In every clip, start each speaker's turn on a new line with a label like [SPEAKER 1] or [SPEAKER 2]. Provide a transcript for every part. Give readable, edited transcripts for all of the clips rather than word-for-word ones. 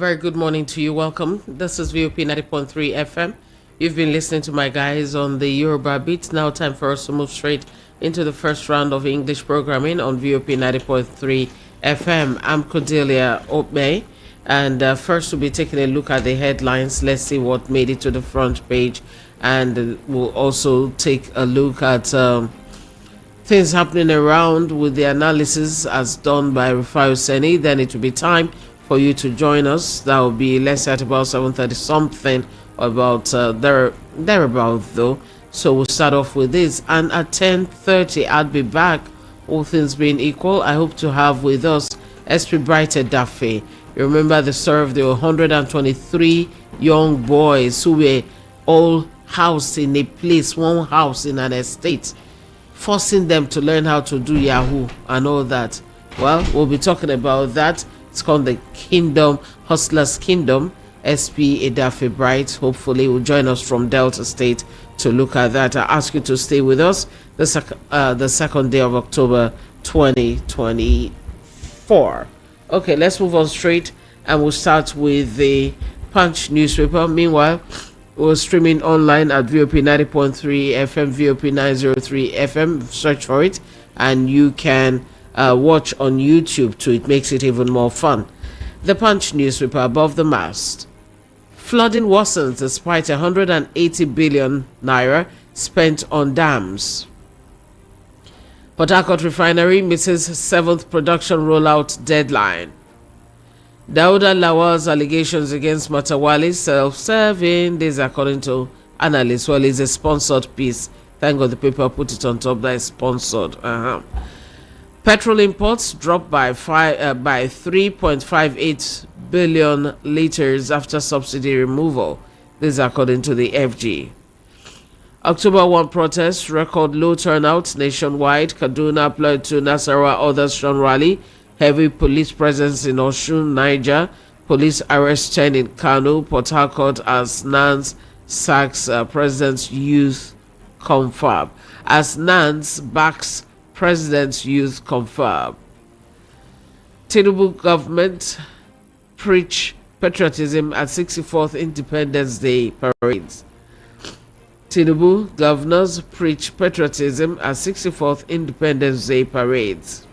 [SPEAKER 1] very good morning to you. Welcome. This is VOP 90.3 FM. You've been listening to my guys on the Yoruba Beat. Now time for us to move straight into the first round of English programming on VOP 90.3 FM. I'm Cordelia Okpei. And first we'll be taking a look at the headlines. Let's see what made it to the front page. And we'll also take a look at things happening around with the analysis as done by Rufai Oseni. Then it will be time for you to join us. That will be, let's say, at about 7:30 something, about thereabout though. So we'll start off with this, and at 10:30 I'll be back. All things being equal, I hope to have with us SP Brighter Daffy. You remember the story of the 123 young boys who were all housed in a place, one house in an estate, forcing them to learn how to do Yahoo and all that. Well, we'll be talking about that. It's called the Kingdom, Hustlers Kingdom. SP Edafe Bright hopefully will join us from Delta State to look at that. I ask you to stay with us the second day of October 2024. Okay, let's move on straight, and we'll start with the Punch newspaper. Meanwhile, we're streaming online at VOP 90.3 FM, VOP 903 FM. Search for it, and you can watch on YouTube too. It makes it even more fun. The Punch newspaper above the mast. Flooding worsens despite 180 billion naira spent on dams. Port Harcourt refinery misses 7th production rollout deadline. Dauda Lawal's allegations against Matawali self-serving. This according to analysts. Well, it's a sponsored piece. Thank God the paper put it on top that is sponsored. Petrol imports dropped by 3.58 billion liters after subsidy removal. This is according to the FG. October 1 protests, record low turnout nationwide. Kaduna, Plateau, Nasarawa, others strong rally. Heavy police presence in Osun, Niger. Police arrest 10 in Kano. Port Harcourt as Nance sacks President's Youth Confab. As Nance backs President's Youth Confab. Tinubu government preach patriotism at 64th Independence Day parades. Tinubu governors preach patriotism at 64th Independence Day parades.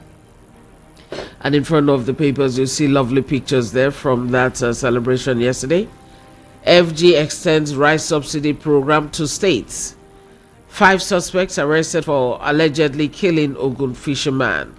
[SPEAKER 1] And in front of the papers, you see lovely pictures there from that celebration yesterday. FG extends rice subsidy program to states. 5 suspects arrested for allegedly killing Ogun fisherman.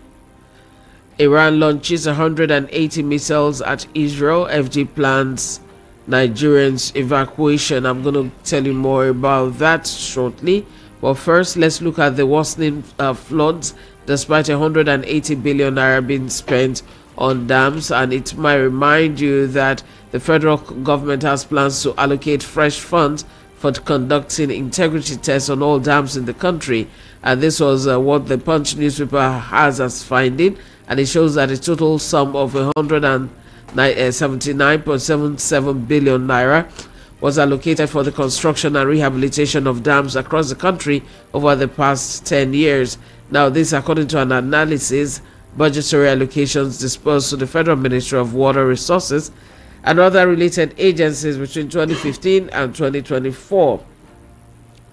[SPEAKER 1] Iran launches 180 missiles at Israel. FG plans Nigerians evacuation. I'm going to tell you more about that shortly. But first, let's look at the worsening floods despite 180 billion naira being spent on dams. And it might remind you that the federal government has plans to allocate fresh funds for conducting integrity tests on all dams in the country. And this was what the Punch newspaper has as finding. And it shows that a total sum of 179.77 billion naira was allocated for the construction and rehabilitation of dams across the country over the past 10 years. Now, this according to an analysis, budgetary allocations dispersed to the Federal Ministry of Water Resources and other related agencies between 2015 and 2024.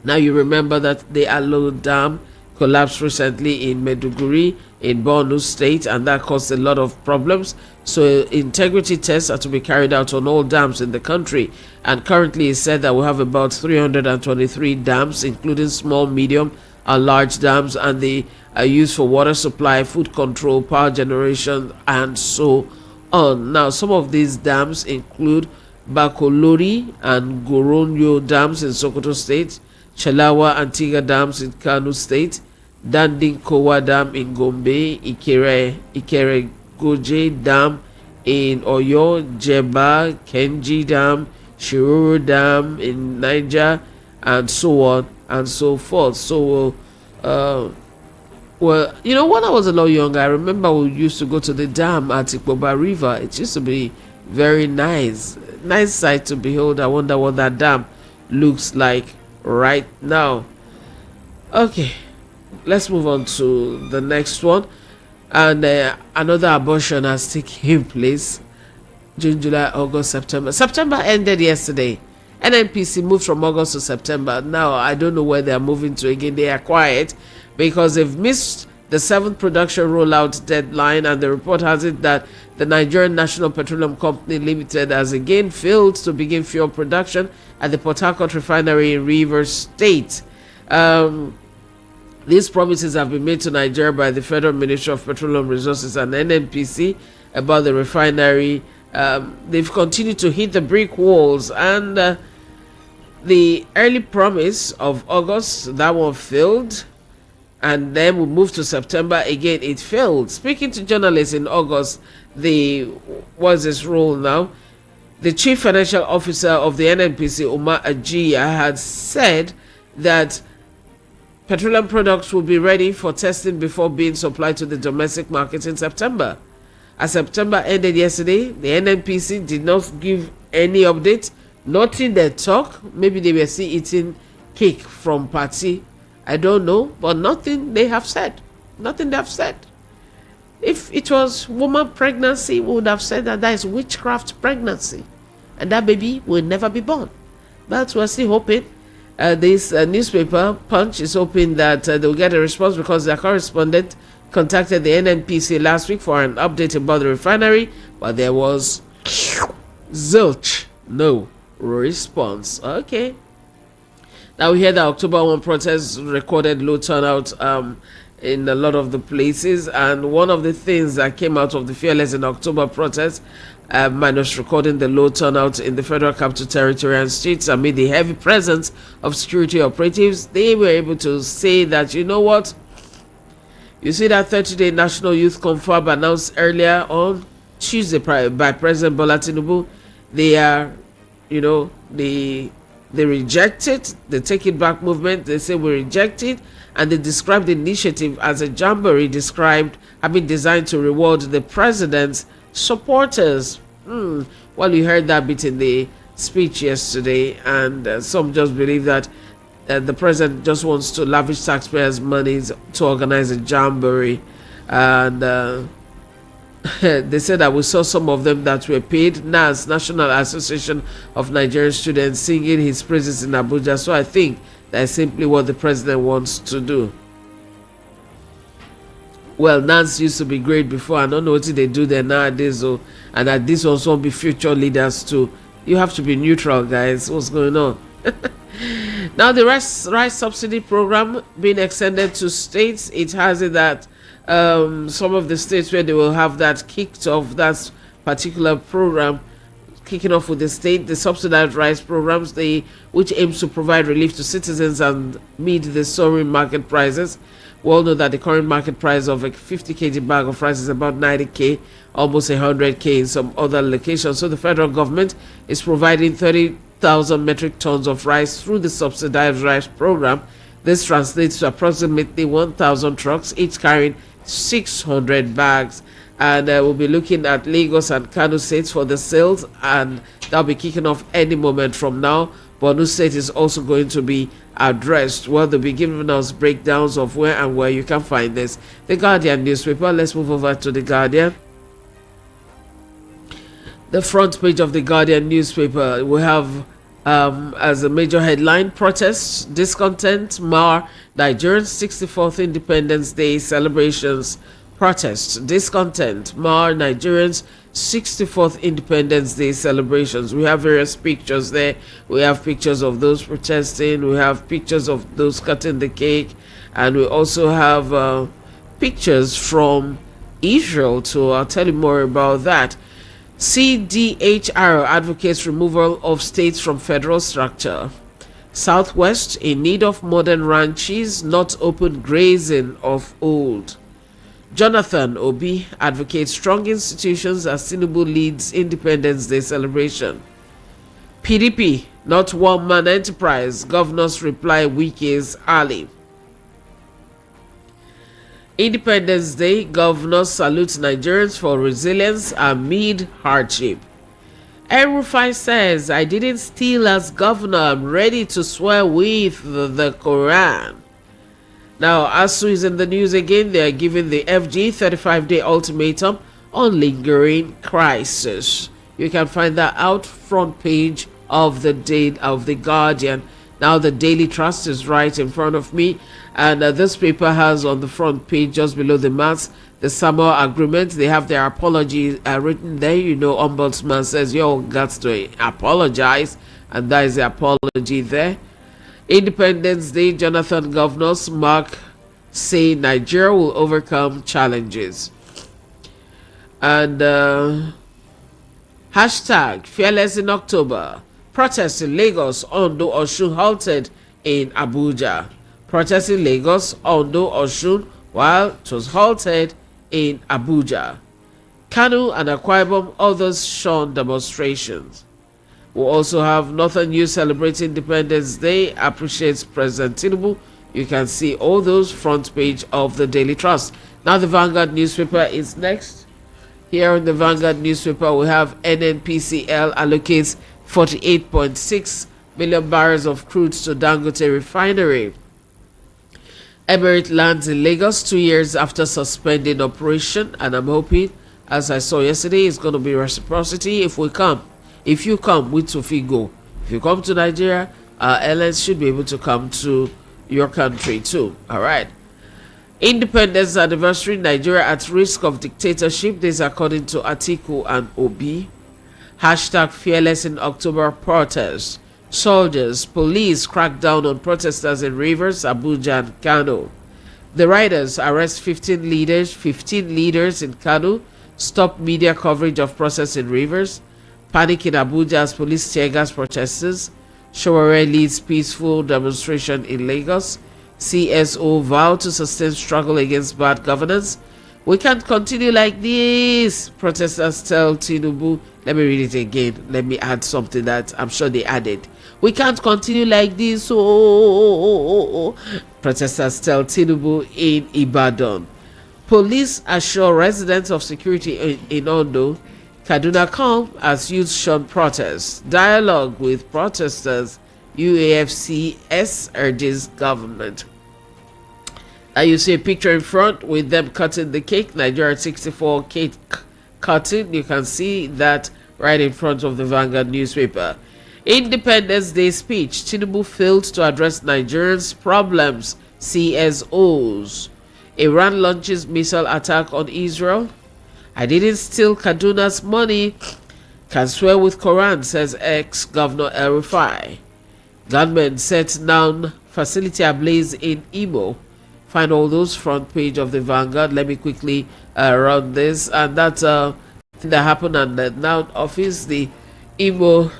[SPEAKER 1] Now, you remember that the Alo Dam collapsed recently in Meduguri in Borno State, and that caused a lot of problems. So integrity tests are to be carried out on all dams in the country, and currently it's said that we have about 323 dams, including small, medium and large dams, and they are used for water supply, food control, power generation, and so on. Now, some of these dams include Bakolori and Goronyo dams in Sokoto State, Chalawa and Tiga dams in Kano State, Dandinkowa Dam in Gombe, Ikere Goje Dam in Oyo, Jeba, Kenji Dam, Shiruru Dam in Niger, and so on and so forth. So, well, you know, when I was a lot younger, I remember we used to go to the dam at Ikpoba River. It used to be very nice sight to behold. I wonder what that dam looks like right now. Okay, let's move on to the next one. And another abortion has taken place June, July, August, September. September ended yesterday. NNPC moved from August to September. Now, I don't know where they are moving to again. They are quiet because they've missed the 7th production rollout deadline, and the report has it that the Nigerian National Petroleum Company Limited has again failed to begin fuel production at the Port Harcourt refinery in Rivers State. These promises have been made to Nigeria by the Federal Ministry of Petroleum Resources and NNPC about the refinery. They've continued to hit the brick walls, and the early promise of August, that one failed, and then we moved to September again, it failed. Speaking to journalists in August, what's his role now? The chief financial officer of the NNPC, Umar Ajiya, had said that petroleum products will be ready for testing before being supplied to the domestic market in September. As September ended yesterday, the NNPC did not give any update. Nothing they talk. Maybe they were still eating cake from party. I don't know, but nothing they have said. Nothing they have said. If it was woman pregnancy, we would have said that is witchcraft pregnancy, and that baby will never be born. But we're still hoping. This newspaper, Punch, is hoping that they'll get a response because their correspondent contacted the NNPC last week for an update about the refinery, but there was zilch, no response. Okay. Now we hear that October 1 protests recorded low turnout in a lot of the places, and one of the things that came out of the Fearless in October protests, minus recording the low turnout in the Federal Capital Territory and states amid the heavy presence of security operatives, they were able to say that, you know what, you see that 30-day National Youth Confab announced earlier on Tuesday by President Bola Tinubu, they are, they reject it, the Take It Back movement, they say we reject it, and they described the initiative as a jamboree having designed to reward the president's supporters. Well, you heard that bit in the speech yesterday, and some just believe that the president just wants to lavish taxpayers' money to organize a jamboree, and they said that we saw some of them that were paid. NAS, National Association of Nigerian Students, singing his praises in Abuja. So I think that's simply what the president wants to do. Well, NAS used to be great before. I don't know what they do there nowadays, and that this also will be future leaders too. You have to be neutral, guys. What's going on? Now, the rice subsidy program being extended to states, it has it that some of the states where they will have that kicked off, that particular program kicking off with the subsidized rice programs, which aims to provide relief to citizens and meet the soaring market prices. We all know that the current market price of a 50 kg bag of rice is about 90k, almost 100k in some other locations. So the federal government is providing 30,000 metric tons of rice through the subsidized rice program. This translates to approximately 1,000 trucks, each carrying 600 bags. And we'll be looking at Lagos and Kano states for the sales, and that'll be kicking off any moment from now. Borno State is also going to be addressed. Well, they'll be giving us breakdowns of where you can find this. The Guardian newspaper. Let's move over to the Guardian. The front page of the Guardian newspaper, we have as a major headline, protests, discontent, mar Nigerians' 64th Independence Day celebrations. Protests, discontent, mar Nigerians' 64th Independence Day celebrations. We have various pictures there. We have pictures of those protesting. We have pictures of those cutting the cake. And we also have pictures from Israel too. I'll tell you more about that. CDHR advocates removal of states from federal structure. Southwest in need of modern ranches, not open grazing of old. Jonathan Obi advocates strong institutions as Tinubu leads Independence Day celebration. PDP, not one-man enterprise, governors reply Wike's ally. Independence Day, governors salute Nigerians for resilience amid hardship. El-Rufai says, I didn't steal as governor, I'm ready to swear with the Quran. Now, ASU is in the news again. They are giving the FG 35-day ultimatum on lingering crisis. You can find that out front page of the Guardian. Now the Daily Trust is right in front of me, and this paper has on the front page, just below the mass, the Samoa agreement. They have their apology written there. Ombudsman says you all got to apologize, and that is the apology there. Independence Day, Jonathan Governors Mark say Nigeria will overcome challenges. And hashtag fearless in October. Protests in Lagos, Ondo, Osun halted in Abuja. Protests in Lagos, Ondo, Osun, while it was halted in Abuja. Kanu and Akwa Ibom, others shun demonstrations. We'll also have Northern News celebrating Independence Day, appreciates President Tinubu. You can see all those front page of the Daily Trust. Now the Vanguard newspaper is next. Here in the Vanguard newspaper, we have NNPCL allocates 48.6 million barrels of crude to Dangote refinery. Emirate lands in Lagos 2 years after suspending operation, and I'm hoping, as I saw yesterday, it's going to be reciprocity. If you come, we too go. If you come to Nigeria, airlines should be able to come to your country too. All right. Independence anniversary, Nigeria at risk of dictatorship. This according to Atiku and Obi. Hashtag fearless in October protests. Soldiers, police crack down on protesters in Rivers, Abuja and Kano. The riders arrest 15 leaders in Kano. Stop media coverage of protests in Rivers. Panic in Abuja as police tear gas protesters. Showore leads peaceful demonstration in Lagos. CSO vow to sustain struggle against bad governance. We can't continue like this, protesters tell Tinubu. Let me read it again. Let me add something that I'm sure they added. We can't continue like this. Protesters tell Tinubu in Ibadan. Police assure residents of security in Ondo. Kaduna calm as youth shun protests. Dialogue with protesters. UAFCS urges government. You see a picture in front with them cutting the cake. Nigeria 64 cake cutting. You can see that right in front of the Vanguard newspaper. Independence Day speech. Tinubu failed to address Nigerians' problems. CSOs. Iran launches missile attack on Israel. I didn't steal Kaduna's money. Can swear with Quran, says ex-Governor El Rufai. Gunmen set down facility ablaze in Imo. Find all those front page of the Vanguard. Let me quickly run this. And that's thing that happened at the now office. The Imo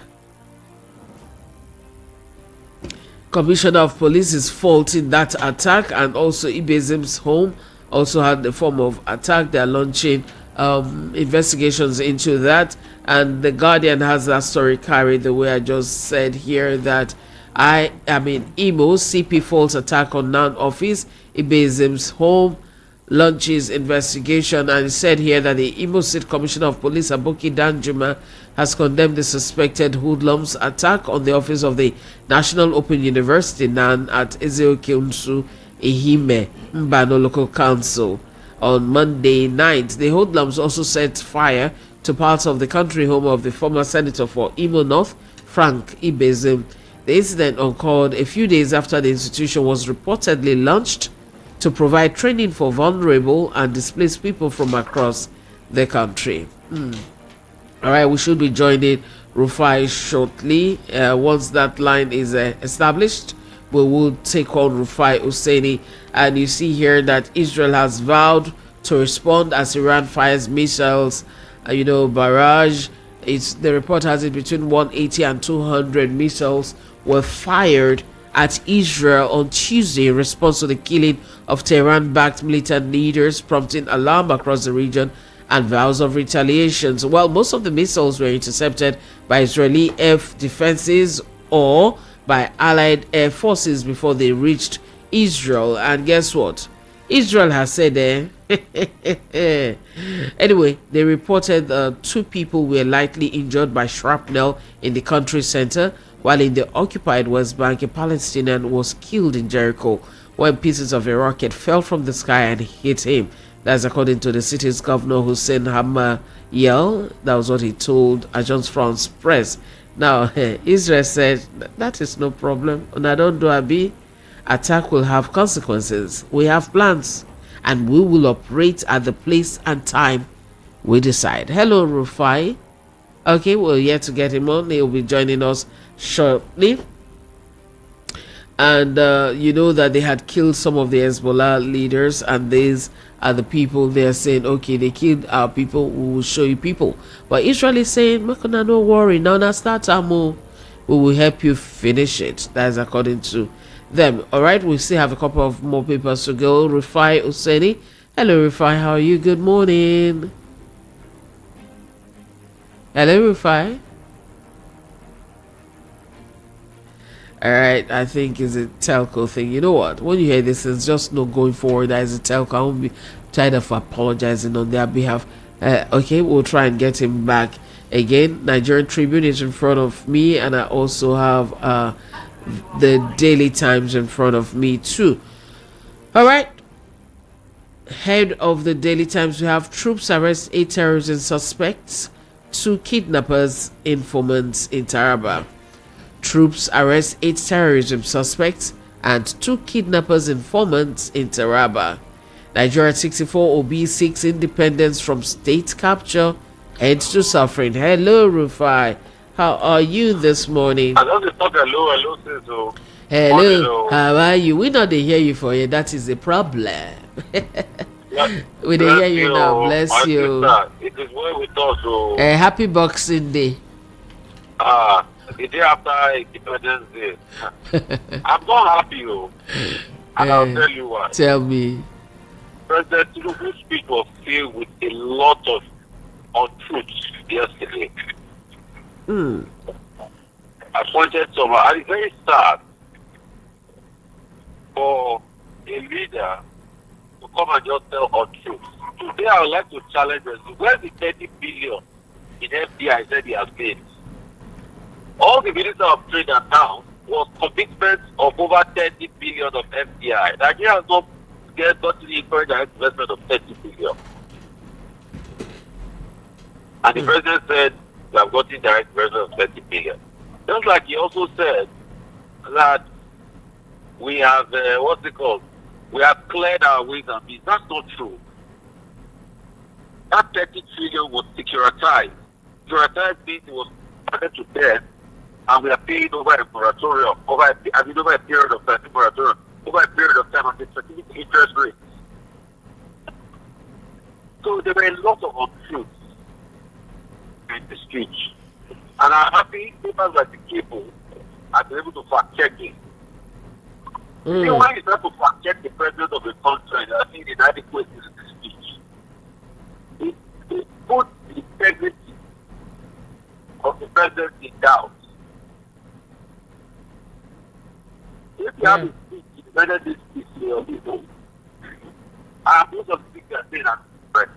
[SPEAKER 1] Commissioner of Police is faulting that attack, and also Ibezim's home also had the form of attack. They are launching investigations into that, and the Guardian has that story carried the way I just said here, that Imo CP faults attack on Nan office. Ibezim's home launches investigation, and it said here that the Imo State Commissioner of Police Aboki Danjuma has condemned the suspected hoodlums attack on the office of the National Open University Nan at Ezeokunsu Ehime Mbano Local Council on Monday night. The hoodlums also set fire to parts of the country home of the former senator for Imo North, Frank Ibezim. The incident occurred a few days after the institution was reportedly launched to provide training for vulnerable and displaced people from across the country. All right, we should be joining Rufai shortly. Once that line is established, we will take on Rufai Husseini. And you see here that Israel has vowed to respond as Iran fires missiles, barrage. The report has it between 180 and 200 missiles were fired at Israel on Tuesday in response to the killing of Tehran-backed militant leaders, prompting alarm across the region and vows of retaliations. Well, most of the missiles were intercepted by Israeli air defenses or by Allied air forces before they reached Israel. And guess what? Israel has said anyway, they reported 2 people were lightly injured by shrapnel in the country center, while in the occupied West Bank, a Palestinian was killed in Jericho when pieces of a rocket fell from the sky and hit him. That's according to the city's governor, Hussein Hamayel. That was what he told Agence France Press. Now, Israel said that is no problem. And I don't do a B. Attack will have consequences. We have plans, and we will operate at the place and time we decide. Hello, Rufai. Okay, we're yet to get him on. He'll be joining us shortly. And you know that they had killed some of the Hezbollah leaders, and these are the people they're saying, okay, they killed our people, we will show you people. But Israel is saying, Makona, no worry, now na start Amo, we will help you finish it. That's according to them. All right, we still have a couple of more papers to go. Rufai Useni. Hello, Rufai, how are you? Good morning. Hello, Rufai. All right, I think it's a telco thing. You know what? When you hear this, it's just not going forward as a telco. I won't be tired of apologizing on their behalf. Okay, we'll try and get him back again. Nigerian Tribune is in front of me, and I also have the Daily Times in front of me too. All right. Head of the Daily Times, we have troops arrest 8 terrorism suspects, 2 kidnappers, informants in Taraba. Troops arrest 8 terrorism suspects and 2 kidnappers, informants in Taraba. Nigeria 64 OB6 independence from state capture heads to suffering. Hello, Rufai. How are you this morning?
[SPEAKER 2] I don't talk hello, so.
[SPEAKER 1] Hello, how are you? We not they hear you for you. That is a problem. We they hear you now. Bless you.
[SPEAKER 2] It is well with us. So.
[SPEAKER 1] Happy Boxing Day.
[SPEAKER 2] The day after Independence Day. I'm not happy, and I'll tell you why.
[SPEAKER 1] Tell me.
[SPEAKER 2] President Tinubu's speech was filled with a lot of untruths yesterday. I pointed some, and it's very sad for a leader to come and just tell untruths. Today, I would like to challenge us. Where's the 30 billion in FDI said he has made? All the Minister of Trade and now was commitments of over 30 billion of FDI. Nigeria has not gotten the direct investment of 30 billion. And the president said we have gotten direct investment of 30 billion. Just like he also said that we have, what's it called? We have cleared our ways and means. That's not true. That 30 trillion was securitized. Securitized means it was added to debt, and we are paying over a moratorium, over a period of time, over a period of time, and specific interest rates. So there were a lot of untruths in the speech. And I'm happy papers like the Cable have been able to fact check it. See, when you start to fact check the president of the country, I think the inadequacies in the speech, it puts the integrity of the president in doubt. If you have a speech, whether this speech or this one, and most of the things are saying are correct.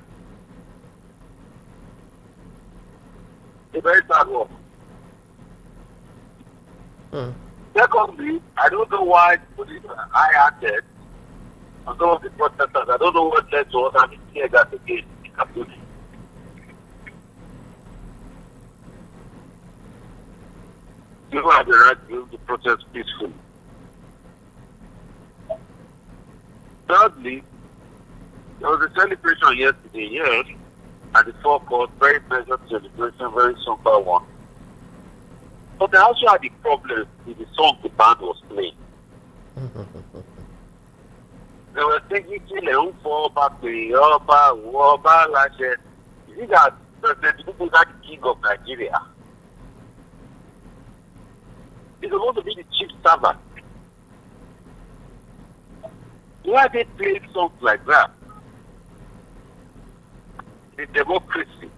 [SPEAKER 2] It's very sad work. Secondly, I don't know why the police are acted on some of the protesters. I don't know what led to us having tear gas again in Kabul. People have the right to be able to protest peacefully. Thirdly, there was a celebration yesterday, yes, at the forecourt, very pleasant celebration, very somber one. But they also had the problem with the song the band was playing. They were singing Chile, fall back to Yoba, like you see that President Tinubu is the king of Nigeria. He's supposed to be the chief servant. Why are they playing songs like that? In democracy.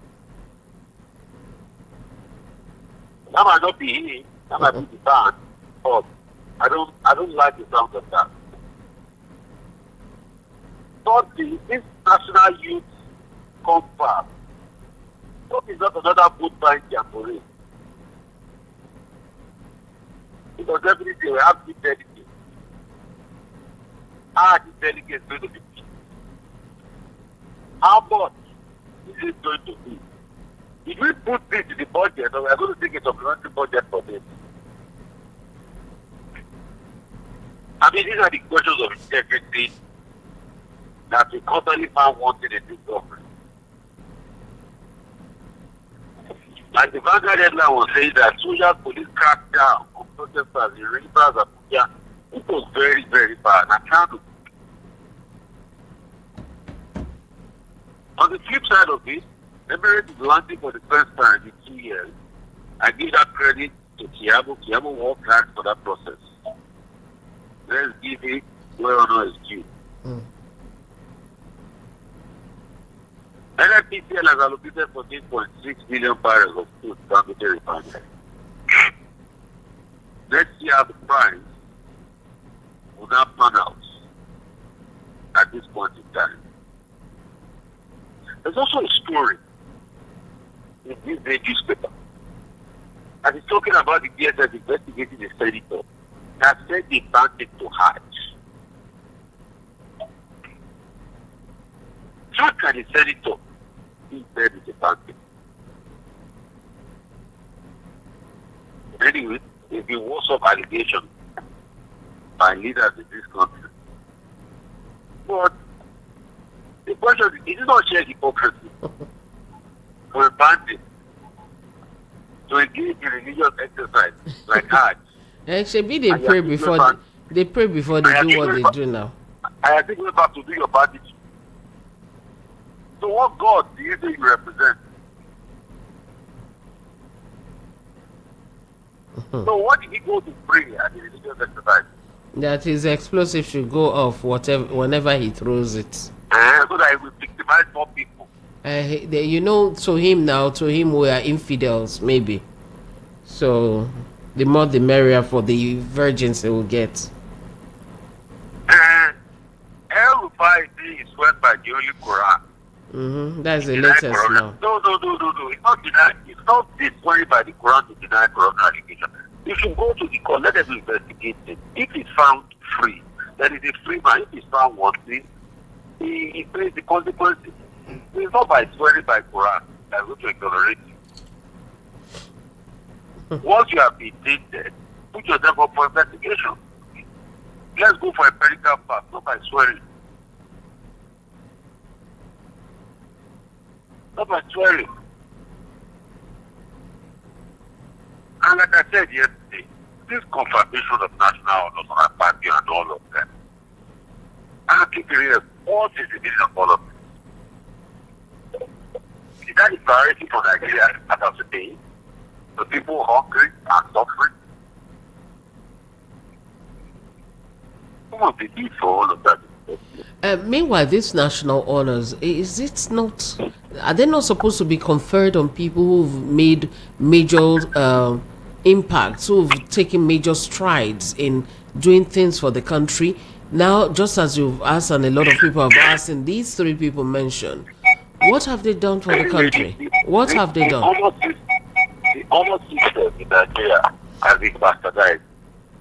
[SPEAKER 2] That might not be him, that might be the band, but I don't like the sound of that. Thirdly, this National Youth Conference, what is not another boot buying jamboree? Because definitely we have the delegates. The delegates going to be much is it going to be? If we put this in the budget, or we are going to take a supplementary budget for this. I mean, these are the questions of integrity that we constantly found wanting in this government. And the Vanguard headline was saying that social police cracked down on protesters in rivers and Abuja. It was very, very bad. I can't. On the flip side of this, Emirates is launching for the first time in 2 years. I give that credit to Kiabo. Kiabo worked hard for that process. Let's give it where honor is due. NNPCL has allocated 14.6 million barrels of crude to Dangote refinery. Let's see how the price will now pan out at this point in time. There's also a story in this day newspaper. And it's talking about the DSS investigating the senator that said they banned it to Hajj. How can a senator be there with a banking? Anyway, it's been worse of allegations by leaders in this country. But the question is it not shared hypocrisy for a bandit to engage in religious exercise like Hajj?
[SPEAKER 1] Actually, they pray before they pray before they do what they do now.
[SPEAKER 2] I think we're about to do your bandit. So what God do you think you represent? So what did he go to pray at the religious exercise?
[SPEAKER 1] That his explosive should go off whenever he throws it.
[SPEAKER 2] So that he will victimize more people.
[SPEAKER 1] To him we are infidels, maybe. So the more the merrier for the virgins they will get.
[SPEAKER 2] And El Rufai is swept by the Holy Quran.
[SPEAKER 1] That's the latest now.
[SPEAKER 2] No. It's not denied. It's not disqualified by the Quran to deny Quran allegation. If you go to the court, let them investigate it. If it's found free, then it's a free man. If it's found wanting, he pays the consequences. It's not by swearing by Quran that we're going to exonerate you. Once you have been tainted, put yourself up for investigation. Let's go for a medical path, not by swearing. Not by swearing. And like I said yesterday, this confirmation of national honors on our party and all of them, I keep hearing what is the meaning of all of this? Is that the priority for Nigeria as of today? The people hungry and suffering? Who will be need for all of that?
[SPEAKER 1] Meanwhile, these national honors, are they not supposed to be conferred on people who've made major impacts, who've taken major strides in doing things for the country? Now, just as you've asked and a lot of people have asked, and these three people mentioned, what have they done for the country? What have they done?
[SPEAKER 2] The honor system in Nigeria has been bastardized.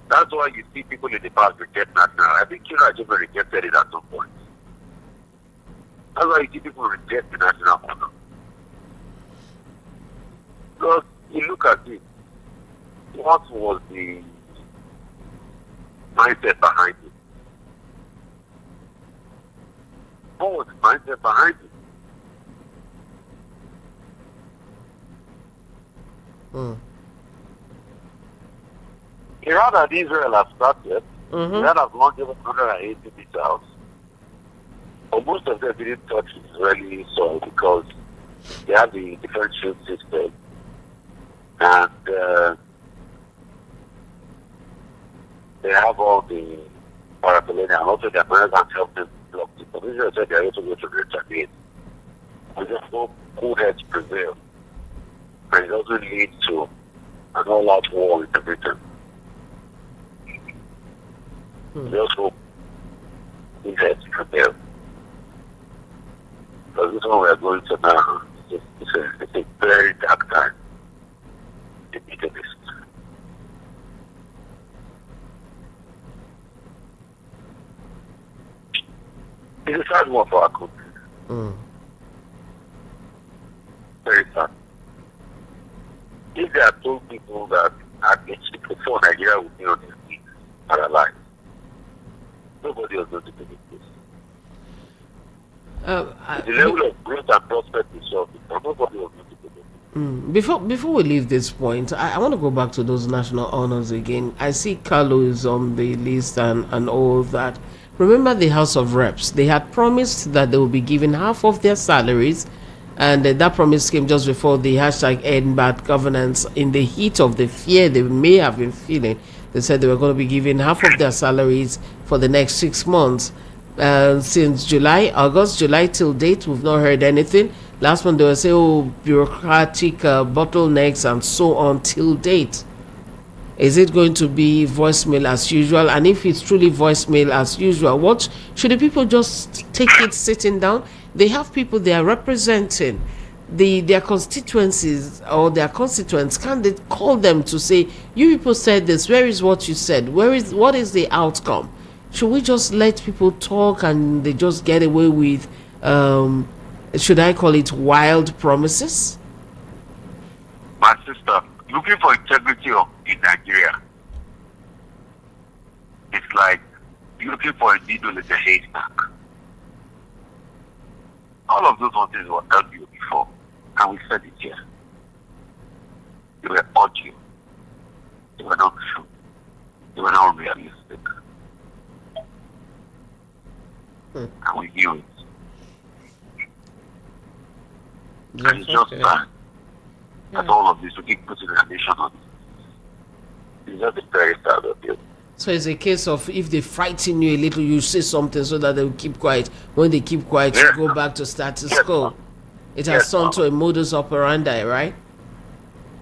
[SPEAKER 2] That's why you see people in the past reject national. I think Kira Ajebe rejected it at some point. That's why you see people reject the national honor. Because you look at it, what was the mindset behind it? What was the mindset behind it? Iran and Israel have started. Iran have launched 180 missiles. But most of them didn't touch Israeli soil because they have the different shield system. And they have all the paraphernalia. And also the Americans helped them block it. But Israel said they are also going to retaliate. And just no cool heads prevail. And it doesn't lead to an all-out war with Britain. They also need heads prevail. Because this one we are going to now, it's a very dark time in the Middle East. It's a sad one for our country. very sad. If they had told people that at age before Nigeria would be on its feet and alive, nobody was going to believe this. The level of growth and prospect we saw before, nobody was going to believe it.
[SPEAKER 1] Before we leave this point, I want to go back to those national honors again. I see Carlo is on the list and all that. Remember the House of Reps? They had promised that they would be given half of their salaries, and that promise came just before the hashtag End Bad Governance. In the heat of the fear they may have been feeling, they said they were going to be given half of their salaries for the next 6 months. Since July till date, we've not heard anything. Last month they were saying, oh, bureaucratic bottlenecks and so on till date. Is it going to be voicemail as usual? And if it's truly voicemail as usual, what should the people just take it sitting down? They have people they are representing, their constituencies or their constituents. Can they call them to say, you people said this, where is what you said? What is the outcome? Should we just let people talk and they just get away with, should I call it wild promises?
[SPEAKER 2] My sister, looking for integrity in Nigeria, it's like looking for a needle in the haystack. All of those things were audio before, and we said it here. They were audio. They were not true. They were not realistic. And we knew it. And it's just that all of this, we keep putting the nation on it. It's just a very sad appeal.
[SPEAKER 1] So it's a case of if they frighten you a little, you say something so that they will keep quiet. When they keep quiet, you go back to status quo. It has turned to a modus operandi, right?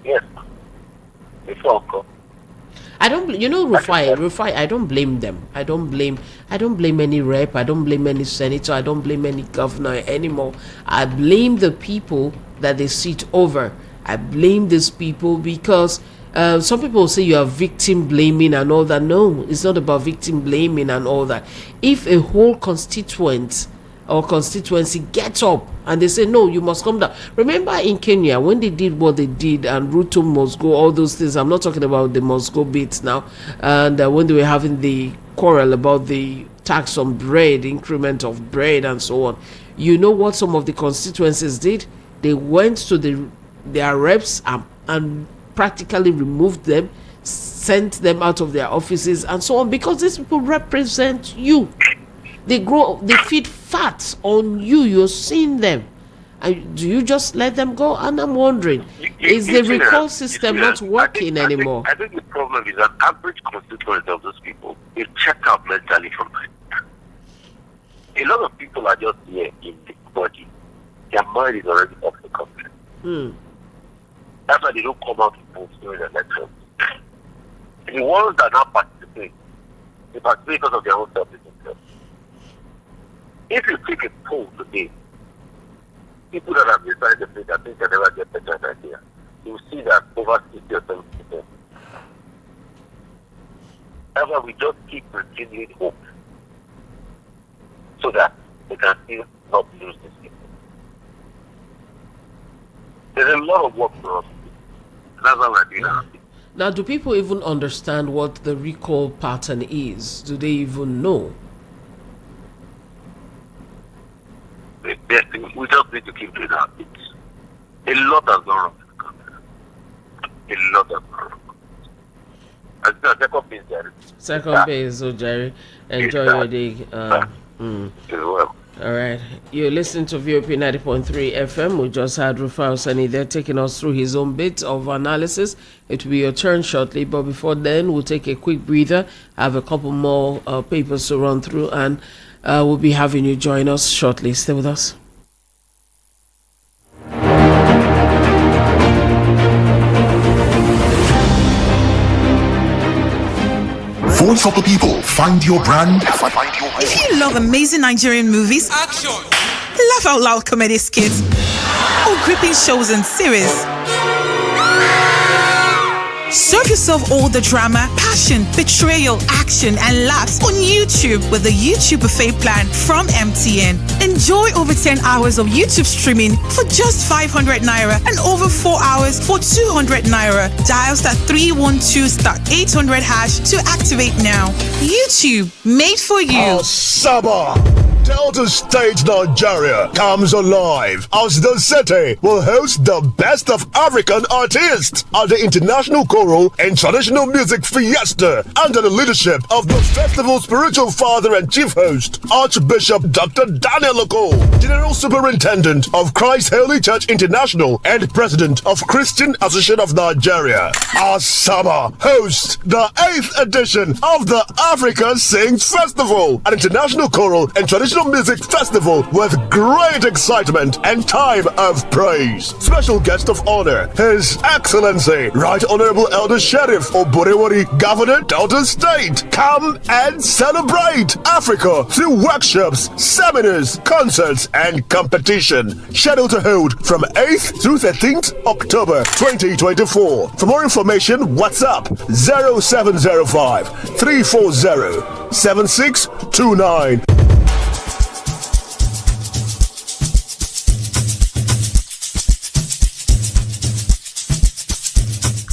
[SPEAKER 2] Yes. Before, uncle.
[SPEAKER 1] I don't, Rufai, I don't blame them. I don't blame any rep. I don't blame any senator. I don't blame any governor anymore. I blame the people that they sit over. I blame these people because some people say you are victim blaming and all that. No, it's not about victim blaming and all that. If a whole constituent or constituency gets up and they say, no, you must come down. Remember in Kenya, when they did what they did and Ruto must go, all those things, I'm not talking about the must go bits now, and when they were having the quarrel about the tax on bread, increment of bread and so on, you know what some of the constituencies did? They went to their reps and practically removed them, sent them out of their offices and so on, because these people represent you. They feed fat on you. You're seeing them. And do you just let them go? And I'm wondering, is the recall system not working anymore?
[SPEAKER 2] I think the problem is that average constituent of those people is checked out mentally from Nigeria. A lot of people are just here in the body. Their mind is already off the country. That's why they don't come out to vote during the elections. The ones that now participate, they participate because of their own self-interest. If you take a poll today, people that have decided to say that things can never get better in Nigeria, you will see that over 60 or 70%. However, we just keep continuing hope so that we can still not lose these people. There's a lot of work for us. That's why we're doing that.
[SPEAKER 1] Now, do people even understand what the recall pattern is? Do they even know?
[SPEAKER 2] We just need to keep doing our things. A lot has gone wrong in the country. A lot has gone wrong. I think the second base, Jerry.
[SPEAKER 1] Second base, so Jerry. Enjoy your day.
[SPEAKER 2] Well.
[SPEAKER 1] All right. You're listening to VOP 90.3 FM. We just had Rufai Osani there taking us through his own bit of analysis. It will be your turn shortly. But before then, we'll take a quick breather. I have a couple more papers to run through, and we'll be having you join us shortly. Stay with us.
[SPEAKER 3] Voice of the people. Find your brand.
[SPEAKER 4] If you love amazing Nigerian movies,
[SPEAKER 5] action,
[SPEAKER 4] laugh out loud comedy skits, or gripping shows and series, Serve yourself all the drama, passion, betrayal, action, and laughs on YouTube with the YouTube Buffet plan from MTN. Enjoy over 10 hours of YouTube streaming for just 500 Naira and over 4 hours for 200 Naira. Dial *312*800 hash to activate now. YouTube, made for you.
[SPEAKER 5] Saba! Delta State Nigeria comes alive as the city will host the best of African artists at the International Choral and Traditional Music Fiesta under the leadership of the festival's spiritual father and chief host, Archbishop Dr. Daniel Oko, General Superintendent of Christ Holy Church International and President of Christian Association of Nigeria. Asaba hosts the 8th edition of the Africa Sings Festival, an international choral and traditional music festival with great excitement and time of praise. Special guest of honor, His Excellency Right Honorable Elder Sheriff Oborewori, Governor Delta State. Come and celebrate Africa through workshops, seminars, concerts, and competition. Scheduled to hold from 8th through 13th October 2024. For more information, WhatsApp 0705 340 7629.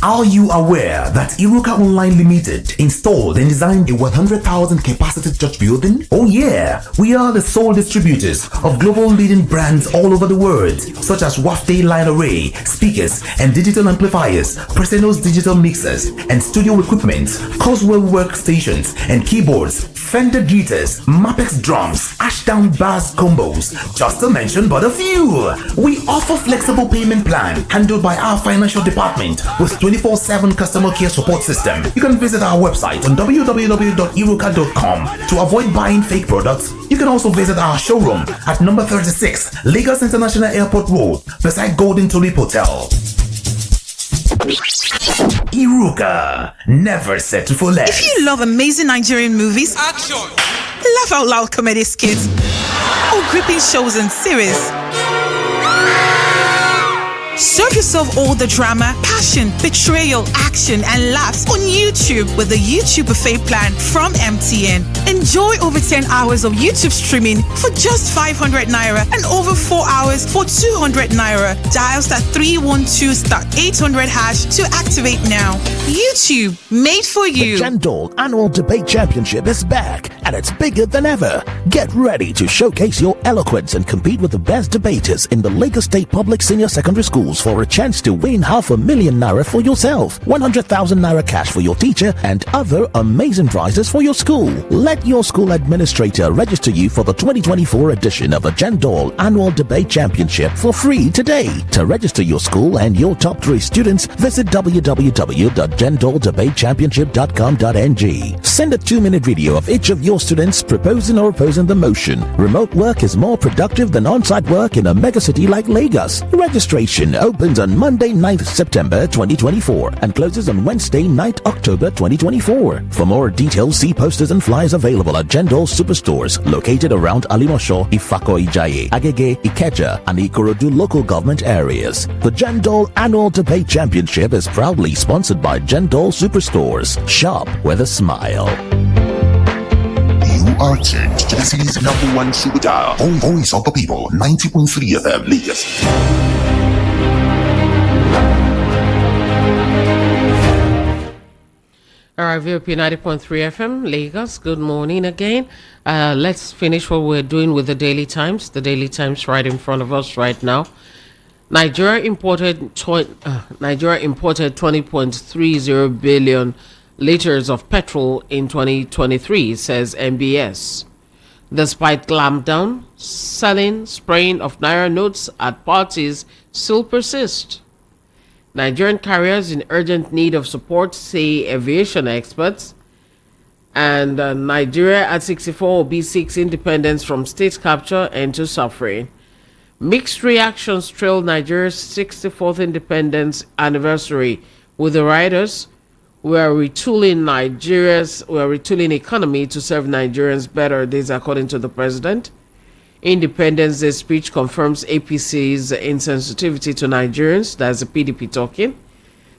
[SPEAKER 3] Are you aware that Iruka Online Limited installed and designed a 100,000 capacity church building? Oh yeah, we are the sole distributors of global leading brands all over the world, such as Wafday Line Array, speakers and digital amplifiers, Preseno's digital mixers and studio equipment, Coswell workstations and keyboards, Fender guitars, Mapex drums, Ashdown bass combos, just to mention but a few. We offer flexible payment plan handled by our financial department with 24/7 customer care support system. You can visit our website on www.iruka.com to avoid buying fake products. You can also visit our showroom at number 36 Lagos International Airport Road beside Golden Tulip Hotel. Iruka, never settle for less.
[SPEAKER 4] If you love amazing Nigerian movies,
[SPEAKER 6] Action!
[SPEAKER 4] laugh out loud comedy skits, or gripping shows and series, serve yourself all the drama, passion, betrayal, action, and laughs on YouTube with the YouTube Buffet plan from MTN. Enjoy over 10 hours of YouTube streaming for just 500 Naira and over 4 hours for 200 Naira. Dial *312*800 hash to activate now. YouTube, made for you.
[SPEAKER 7] The Jandol Annual Debate Championship is back and it's bigger than ever. Get ready to showcase your eloquence and compete with the best debaters in the Lagos State Public Senior Secondary Schools for a chance to win 500,000 Naira for yourself, 100,000 Naira cash for your teacher, and other amazing prizes for your school. Let your school administrator register you for the 2024 edition of the Jandol Annual Debate Championship for free today. To register your school and your top 3 students, visit www.jandoldebatechampionship.com.ng. Send a 2-minute video of each of your students proposing or opposing the motion. Remote work is more productive than on-site work in a megacity like Lagos. Registration opens on Monday 9th September 2024 and closes on Wednesday 9th October 2024. For more details, see posters and flyers available at Jandol Superstores located around Alimosho, Ifako Ijaye, Agege, Ikeja, and Ikorodu local government areas. The Jandol Annual Debate Championship is proudly sponsored by Jandol Superstores. Shop with a smile.
[SPEAKER 3] You are tuned to the city's #1 super dial. Voice of the People, 90.3 FM, Lagos.
[SPEAKER 1] All right, VOP 90.3 FM, Lagos. Good morning again. Let's finish what we're doing with the Daily Times. The Daily Times right in front of us right now. Nigeria imported 20.30 billion liters of petrol in 2023, says MBS. Despite clampdown, selling, spraying of Naira notes at parties still persist. Nigerian carriers in urgent need of support, say aviation experts. And Nigeria at 64 will be seeks independence from state capture and to suffering. Mixed reactions trail Nigeria's 64th independence anniversary, with the riders we are retooling economy to serve Nigerians better. This according to the president. Independence Day speech confirms APC's insensitivity to Nigerians. That's the PDP talking.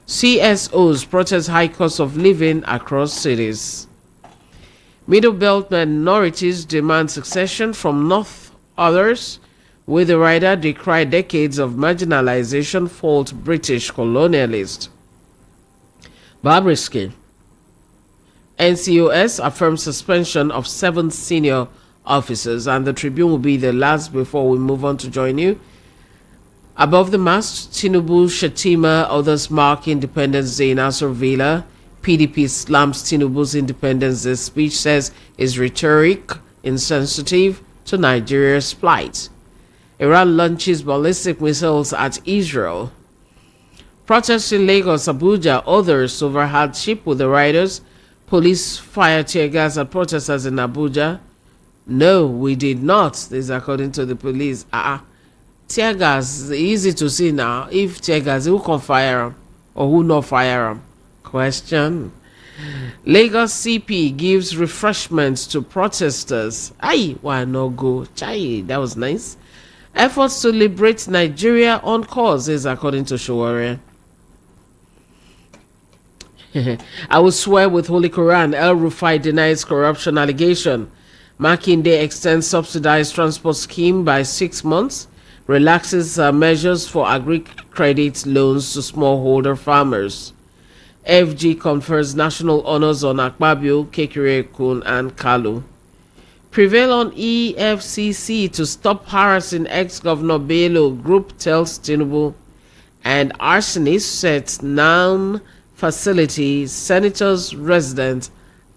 [SPEAKER 1] CSOs protest high cost of living across cities. Middle Belt minorities demand succession from North others, with the rider decry decades of marginalization fault British colonialist. Barbrisky. NCOS affirms suspension of 7 senior officers, and the Tribune will be the last before we move on to join you. Above the mast, Tinubu, Shatima, others mark Independence Day in Asor Villa. PDP slams Tinubu's Independence Day speech, says is rhetoric insensitive to Nigeria's plight. Iran launches ballistic missiles at Israel. Protests in Lagos, Abuja, others over hardship with the riders. Police fire tear gas at protesters in Abuja. No, we did not. This is according to the police. Tear gas, easy to see now. If tear gas, who can fire them or who not fire them? Question. Lagos CP gives refreshments to protesters. Aye, why not go? Chai, that was nice. Efforts to liberate Nigeria on course, is according to Shawari. I will swear with Holy Quran. El Rufai denies corruption allegation. Makinde extends subsidized transport scheme by 6 months. Relaxes measures for agri-credit loans to smallholder farmers. FG confers national honors on Akpabio, Kekere Kun, and Kalu. Prevail on EFCC to stop harassing ex-governor Bello. Group tells Tinubu. And arsonist sets non-facility senators' resident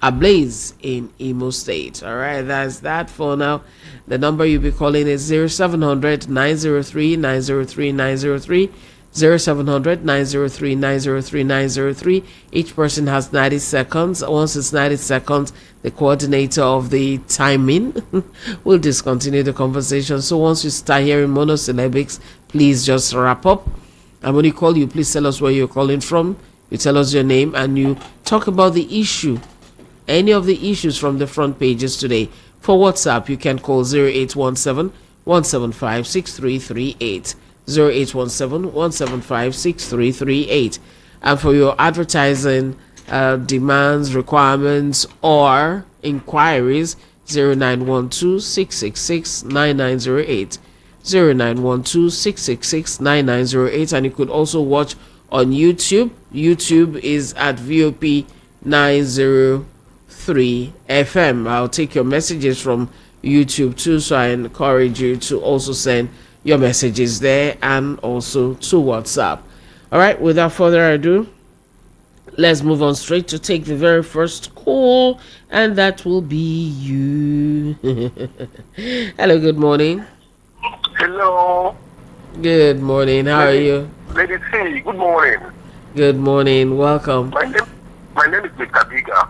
[SPEAKER 1] ablaze in Imo State. All right, that's that for now. The number you'll be calling is 0700 903 903 903. 0700 903 903 903. Each person has 90 seconds. Once it's 90 seconds, the coordinator of the timing will discontinue the conversation. So once you start hearing monosyllabics, please just wrap up. And when you call, you please tell us where you're calling from. You tell us your name and you talk about the issue. Any of the issues from the front pages today. For WhatsApp, you can call 0817 175 6338. 0817 175 6338. And for your advertising demands, requirements, or inquiries, 0912 666 9908. 0912 666 9908. And you could also watch on YouTube. YouTube is at VOP 903 FM. I'll take your messages from YouTube too, so I encourage you to also send your messages there and also to WhatsApp. All right, without further ado, let's move on straight to take the very first call, and that will be you. Hello, good morning.
[SPEAKER 2] Hello.
[SPEAKER 1] Good morning. How are you?
[SPEAKER 2] Lady C, good morning.
[SPEAKER 1] Good morning. Welcome.
[SPEAKER 2] My name is Mr. Biga.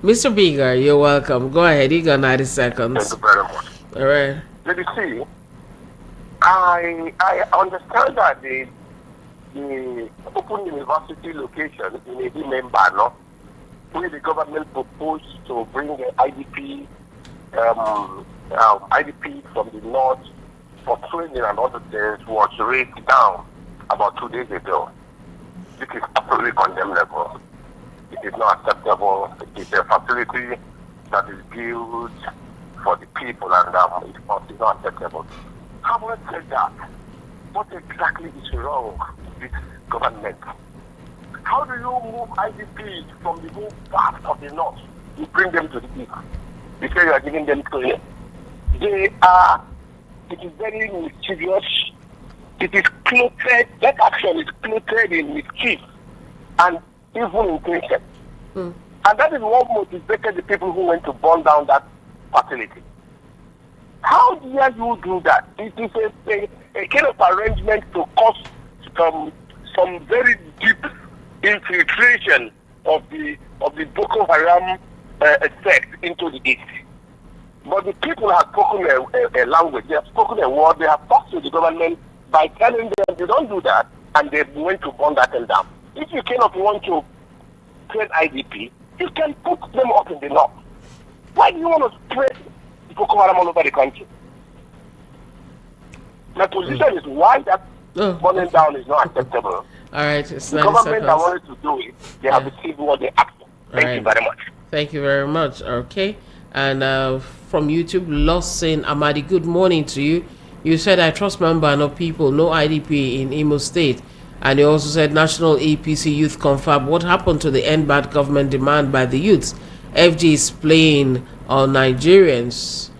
[SPEAKER 1] Mr. Bigger, you're welcome. Go ahead. You got 90 seconds.
[SPEAKER 2] Thank you very much.
[SPEAKER 1] All right.
[SPEAKER 2] Lady C, I understand that the Open University location in a member, no, where the government proposed to bring the IDP from the north for training and other things was raised down about 2 days ago. This is absolutely condemnable. It is not acceptable. It is a facility that is built for the people, and it is not acceptable. Having said that, what exactly is wrong with this government? How do you move IDPs from the whole part of the north to bring them to the east? You say you are giving them training. It is very mischievous. It is clothed, that action is clothed in mischief and evil intention. And that is what motivated the people who went to burn down that facility. How dare you do that? It is a kind of arrangement to cause some very deep infiltration of the Boko Haram effect into the east. But the people have spoken a language, they have spoken a word, they have talked to the government by telling them they don't do that, and they went to burn that down. If you cannot want to train IDP, you can put them up in the north. Why do you want to spread Boko Haram all over the country? My position is why that burning down is not acceptable.
[SPEAKER 1] All right, it's
[SPEAKER 2] The
[SPEAKER 1] 90
[SPEAKER 2] government that
[SPEAKER 1] seconds.
[SPEAKER 2] wanted to do it, they have received what they asked for. Thank you very much.
[SPEAKER 1] Thank you very much. Okay. And from YouTube, Lawson Amadi, good morning to you. You said, I trust member, no people, no IDP in Imo State. And you also said, National APC Youth Confab, what happened to the end bad government demand by the youths? FG is playing on Nigerians.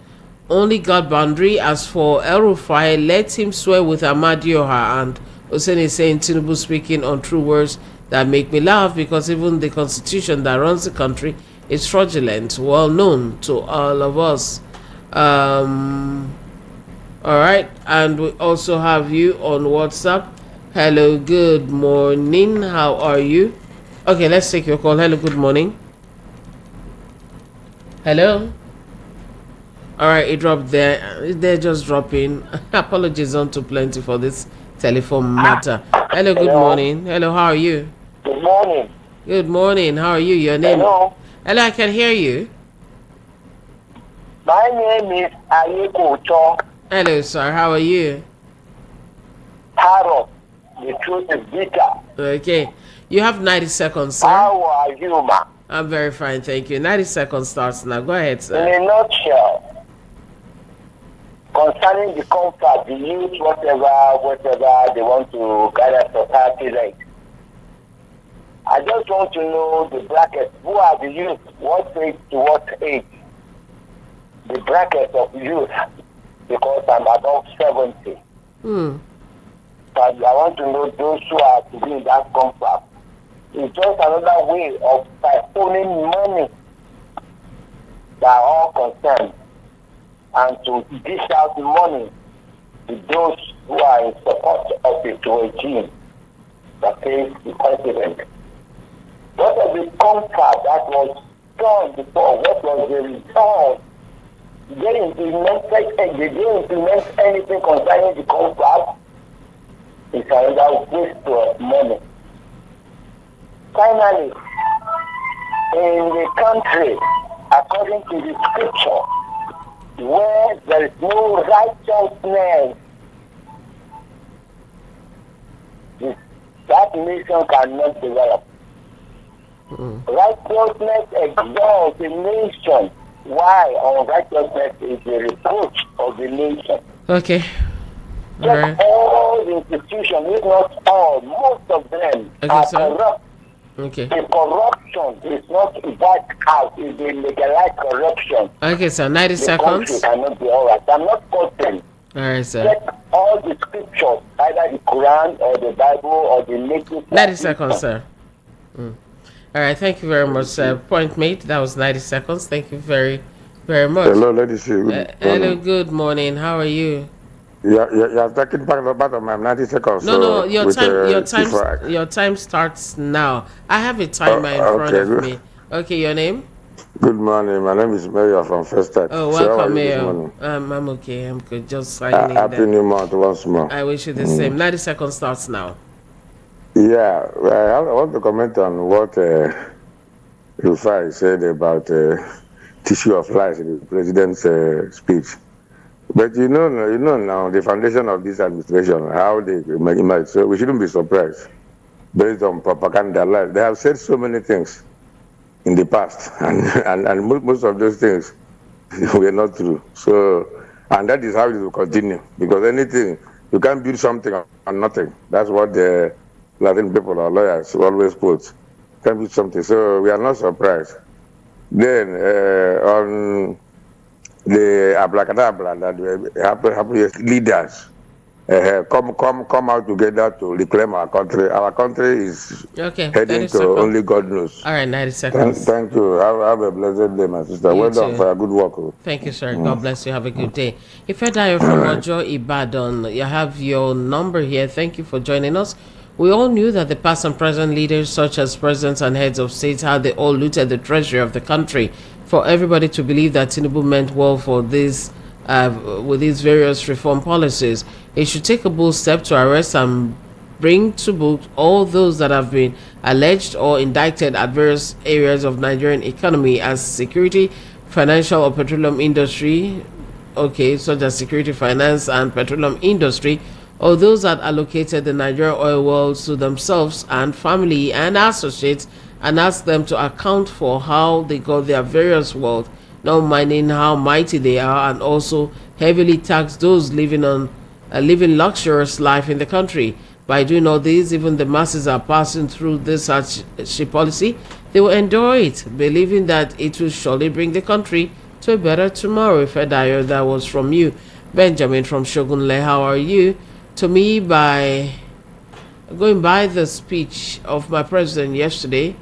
[SPEAKER 1] Only God boundary. As for El Rufai, let him swear with Amadioha. And Hussein is saying, Tinubu speaking untrue words that make me laugh, because even the constitution that runs the country is fraudulent, well known to all of us. All right, and we also have you on WhatsApp. Hello, good morning. How are you? Okay, let's take your call. Hello, good morning. Hello. All right, it dropped there. They're just dropping. Apologies on to plenty for this telephone matter. Hello, good morning. Hello, how are you?
[SPEAKER 2] Good morning.
[SPEAKER 1] Good morning. How are you? Your name?
[SPEAKER 2] Hello.
[SPEAKER 1] Hello, I can hear you.
[SPEAKER 2] My name is Ayeko Cho.
[SPEAKER 1] Hello, sir. How are you?
[SPEAKER 2] Tarot. The truth is bitter.
[SPEAKER 1] Okay. You have 90 seconds, sir.
[SPEAKER 2] How are you, ma?
[SPEAKER 1] I'm very fine, thank you. 90 seconds starts now. Go ahead,
[SPEAKER 2] In
[SPEAKER 1] sir.
[SPEAKER 2] a nutshell, concerning the comfort, the youth, whatever they want to gather society right. I just want to know the bracket. Who are the youth? What age to what age? The bracket of youth, because I'm about 70. But I want to know those who are to be in that comfort. It's just another way of siphoning money that are all concerned, and to dish out money to those who are in support of the regime that is the president. What was the comfort that was done before? What was the result? They didn't implement anything concerning the comfort. It's another waste of money. Finally, in the country, according to the scripture, where there is no righteousness, that nation cannot develop. Righteousness exalts a nation. Why? Unrighteousness is the reproach of the nation.
[SPEAKER 1] Okay. All
[SPEAKER 2] Just
[SPEAKER 1] right.
[SPEAKER 2] all the institutions, if not all, most of them
[SPEAKER 1] Okay,
[SPEAKER 2] are
[SPEAKER 1] sir.
[SPEAKER 2] corrupt.
[SPEAKER 1] Okay.
[SPEAKER 2] The corruption is not wiped out, it's the legalized corruption.
[SPEAKER 1] Okay, sir. 90
[SPEAKER 2] The country
[SPEAKER 1] seconds.
[SPEAKER 2] cannot be all right. I'm not quoting.
[SPEAKER 1] All right, sir.
[SPEAKER 2] Check all the scriptures, either the Quran or the Bible or the latest.
[SPEAKER 1] 90 seconds, sir. All right. Thank you very much, sir. Point made. That was 90 seconds. Thank you very, very much.
[SPEAKER 6] Hello, ladies.
[SPEAKER 1] Hello. Good morning. How are you?
[SPEAKER 6] You're taking part of my 90 seconds.
[SPEAKER 1] No, your
[SPEAKER 6] with,
[SPEAKER 1] time, your time starts now. I have a timer in front
[SPEAKER 6] okay,
[SPEAKER 1] of
[SPEAKER 6] good.
[SPEAKER 1] me. Okay, your name?
[SPEAKER 6] Good morning. My name is Mayor from First Tech.
[SPEAKER 1] Oh,
[SPEAKER 6] So how are
[SPEAKER 1] welcome,
[SPEAKER 6] you this
[SPEAKER 1] Mayor.
[SPEAKER 6] morning?
[SPEAKER 1] I'm okay. I'm good. Just signing
[SPEAKER 6] Happy
[SPEAKER 1] in.
[SPEAKER 6] New Month once more.
[SPEAKER 1] I wish you the same. 90 seconds starts now.
[SPEAKER 6] Yeah, I want to comment on what Rufai said about tissue of lies in the president's speech. But you know now the foundation of this administration, how they make so we shouldn't be surprised based on propaganda lies. They have said so many things in the past, and most of those things were not true. So, and that is how it will continue, because anything, you can't build something on nothing. That's what the Latin people or lawyers always quote. Can't build something. So we are not surprised. Then on the abracadabra that happen leaders come out together to reclaim our country. Our country is
[SPEAKER 1] Okay.
[SPEAKER 6] heading
[SPEAKER 1] 30
[SPEAKER 6] to
[SPEAKER 1] seconds.
[SPEAKER 6] only God knows.
[SPEAKER 1] All right, 90 seconds.
[SPEAKER 6] Thank you. Have a blessed day, my sister.
[SPEAKER 1] You
[SPEAKER 6] Well done
[SPEAKER 1] too.
[SPEAKER 6] for your good work.
[SPEAKER 1] Thank you, sir. God bless you. Have a good day. If you're Dayo from Ojo Ibadan, you have your number here. Thank you for joining us. We all knew that the past and present leaders, such as presidents and heads of states, how they all looted the treasury of the country. For everybody to believe that Tinubu meant well for this, with these various reform policies, it should take a bold step to arrest and bring to book all those that have been alleged or indicted at various areas of Nigerian economy as security, financial or petroleum industry, such as security, finance and petroleum industry, or those that allocated the Nigeria oil wells to themselves and family and associates and asked them to account for how they got their various wealth, not minding how mighty they are, and also heavily tax those living luxurious life in the country. By doing all this, even the masses are passing through this hardship policy. They will endure it, believing that it will surely bring the country to a better tomorrow. Fedayo, that was from you. Benjamin from Shogunle, how are you? To me, by going by the speech of my president yesterday,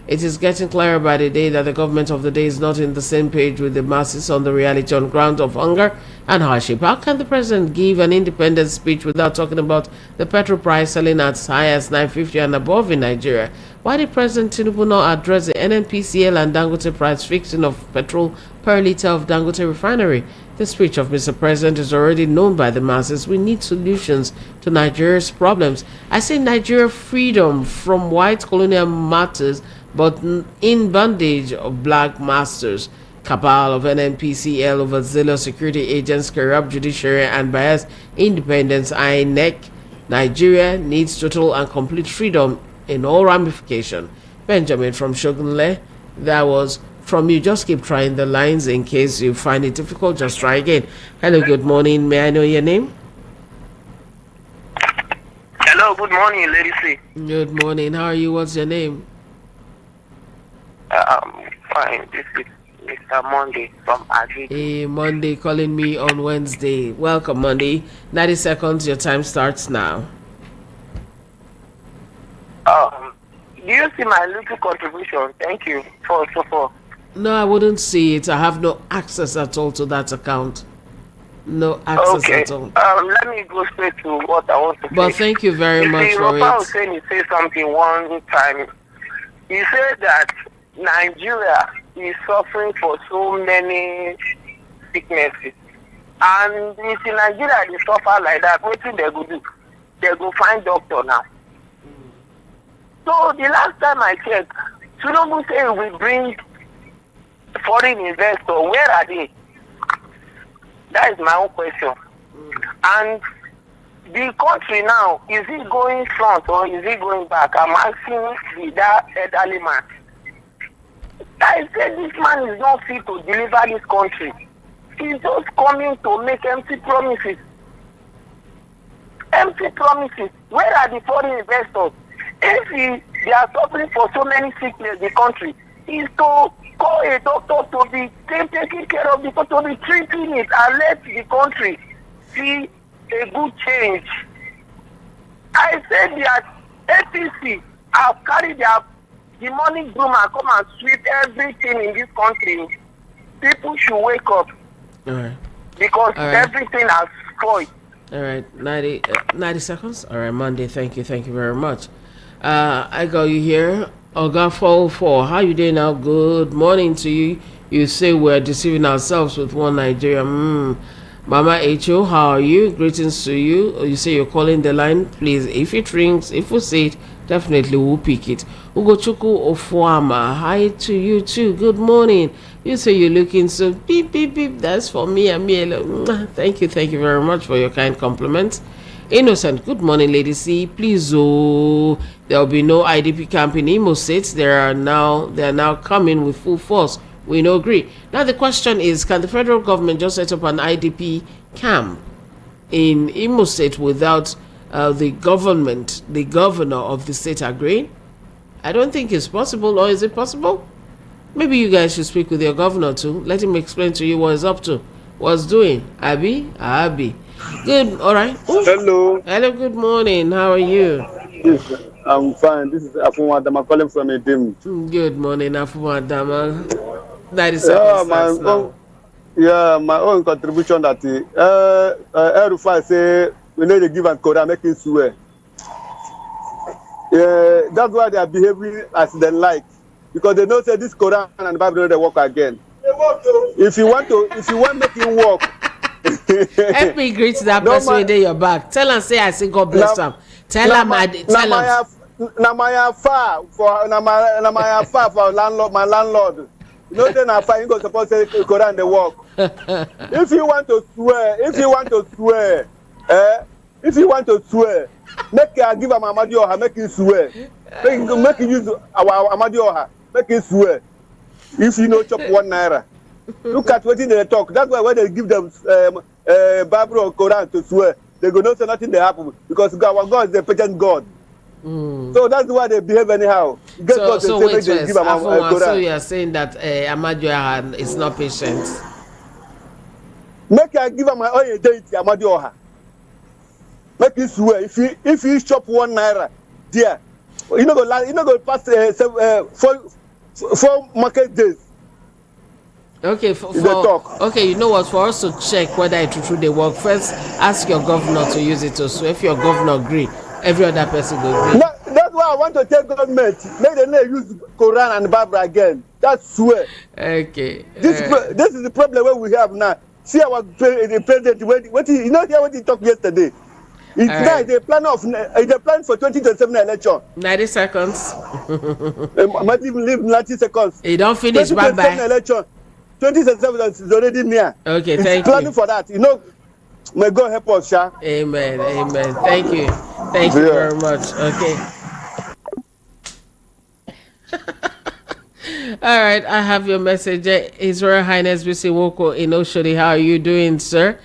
[SPEAKER 1] it is getting clearer by the day that the government of the day is not in the same page with the masses on the reality on ground of hunger and hardship. How can the president give an independent speech without talking about the petrol price selling as high as 950 and above in Nigeria? Why did President Tinubu not address the NNPCL and Dangote price fixing of petrol per litre of Dangote refinery? The speech of Mr. President is already known by the masses. We need solutions to Nigeria's problems. I say Nigeria freedom from white colonial matters, but in bondage of black masters. Cabal of NNPCL, overzealous security agents, corrupt judiciary, and biased independence. INEC. Nigeria needs total and complete freedom in all ramifications. Benjamin from Shogunle, that was from you. Just keep trying the lines in case you find it difficult. Just try again. Hello, good morning. May I know your name?
[SPEAKER 8] Hello, good morning, Lady C.
[SPEAKER 1] Good morning. How are you? What's your name?
[SPEAKER 8] Fine. This is Mr. Monday from Agri.
[SPEAKER 1] Hey, Monday calling me on Wednesday. Welcome, Monday. 90 seconds. Your time starts now.
[SPEAKER 8] Do you see my little contribution? Thank you for support.
[SPEAKER 1] No, I wouldn't see it. I have no access at all to that account. No access at all.
[SPEAKER 8] Let me go straight to what I want to say.
[SPEAKER 1] But thank you very much for it.
[SPEAKER 8] Was saying he said something one time. He said that Nigeria is suffering for so many sicknesses. And if in Nigeria they suffer like that, what do they go do? They go find doctor now. So the last time I checked, Tinubu said we bring foreign investors. Where are they? That is my own question. And the country now, is it going front or is it going back? I'm asking that elderly man. I said this man is not fit to deliver this country. He's just coming to make empty promises. Empty promises. Where are the foreign investors? If they are suffering for so many sickness in the country, is to call a doctor to be taking care of the country, to be treating it, and let the country see a good change. I said that APC have carried their demonic broom and come and sweep everything in this country. People should wake up.
[SPEAKER 1] All right.
[SPEAKER 8] Because everything has spoiled.
[SPEAKER 1] All right. 90 seconds. All right, Monday. Thank you very much. I got you here. Oga 404, how you doing now? Good morning to you. You say we're deceiving ourselves with one Nigeria. Mama H.O., how are you? Greetings to you. You say you're calling the line. Please, if it rings, if we see it, definitely we'll pick it. Ugochukwu Ofuama, hi to you too. Good morning. You say you're looking so beep, beep, beep. That's for me and me alone. Thank you very much for your kind compliments. Innocent, good morning, Lady C. Please, there will be no IDP camp in Imo State. They are now coming with full force. We no agree. Now the question is, can the federal government just set up an IDP camp in Imo State without the governor of the state agreeing? I don't think it's possible. Or is it possible? Maybe you guys should speak with your governor too. Let him explain to you what he's up to, what's doing. Abi. Good, all right. Ooh.
[SPEAKER 9] Hello,
[SPEAKER 1] good morning. How are you?
[SPEAKER 9] Yes, I'm fine. This is Afuma Adama calling from Edim.
[SPEAKER 1] Good morning, Afuma Adama. 90 seconds
[SPEAKER 9] my own contribution that Erufai say we need to give and Korea make it swear. Yeah, that's why they are behaving as they like. Because they know say this Quran and the Bible don't work again. If you want make it work.
[SPEAKER 1] Help me greet that person within your back. Tell him say I say God bless him. Tell him.
[SPEAKER 9] Na my far for landlord, my landlord. You know then after you go suppose say Quran the work. If you want to swear, If you want to swear, make give him Amadioha, make him swear. Make him use our Amadioha, make him swear. If you know chop 1 naira. Look at what they talk. That's why when they give them Bible or Quran to swear, they go not say nothing they happen because our God is a patient God. So that's why they behave anyhow.
[SPEAKER 1] So wait first. So you are saying that Amadioha is not patient.
[SPEAKER 9] Make I give him my own deity Amadioha. Make him swear. If he chop 1 naira, dear, you know go pass 4 market days.
[SPEAKER 1] Okay, okay, you know what? For us to check whether it truly they work, first ask your governor to use it to swear. If your governor agree, every other person will agree.
[SPEAKER 9] No, that's why I want to tell government make them use Quran and Bible again. That's swear.
[SPEAKER 1] Okay.
[SPEAKER 9] This is the problem where we have now. See our the president. What you know here what he talked yesterday. It's now the plan for 2027 election.
[SPEAKER 1] 90 seconds.
[SPEAKER 9] Might even leave 90 seconds.
[SPEAKER 1] You don't finish. Bye bye.
[SPEAKER 9] Election. 2027 is already near.
[SPEAKER 1] Okay,
[SPEAKER 9] it's
[SPEAKER 1] thank you.
[SPEAKER 9] Planning for that. You know, may God help us, Sha.
[SPEAKER 1] Amen. Amen. Thank you. Thank you very much. Okay. All right, I have your message. His Royal Highness B.C. Woko in Oshodi. How are you doing, sir?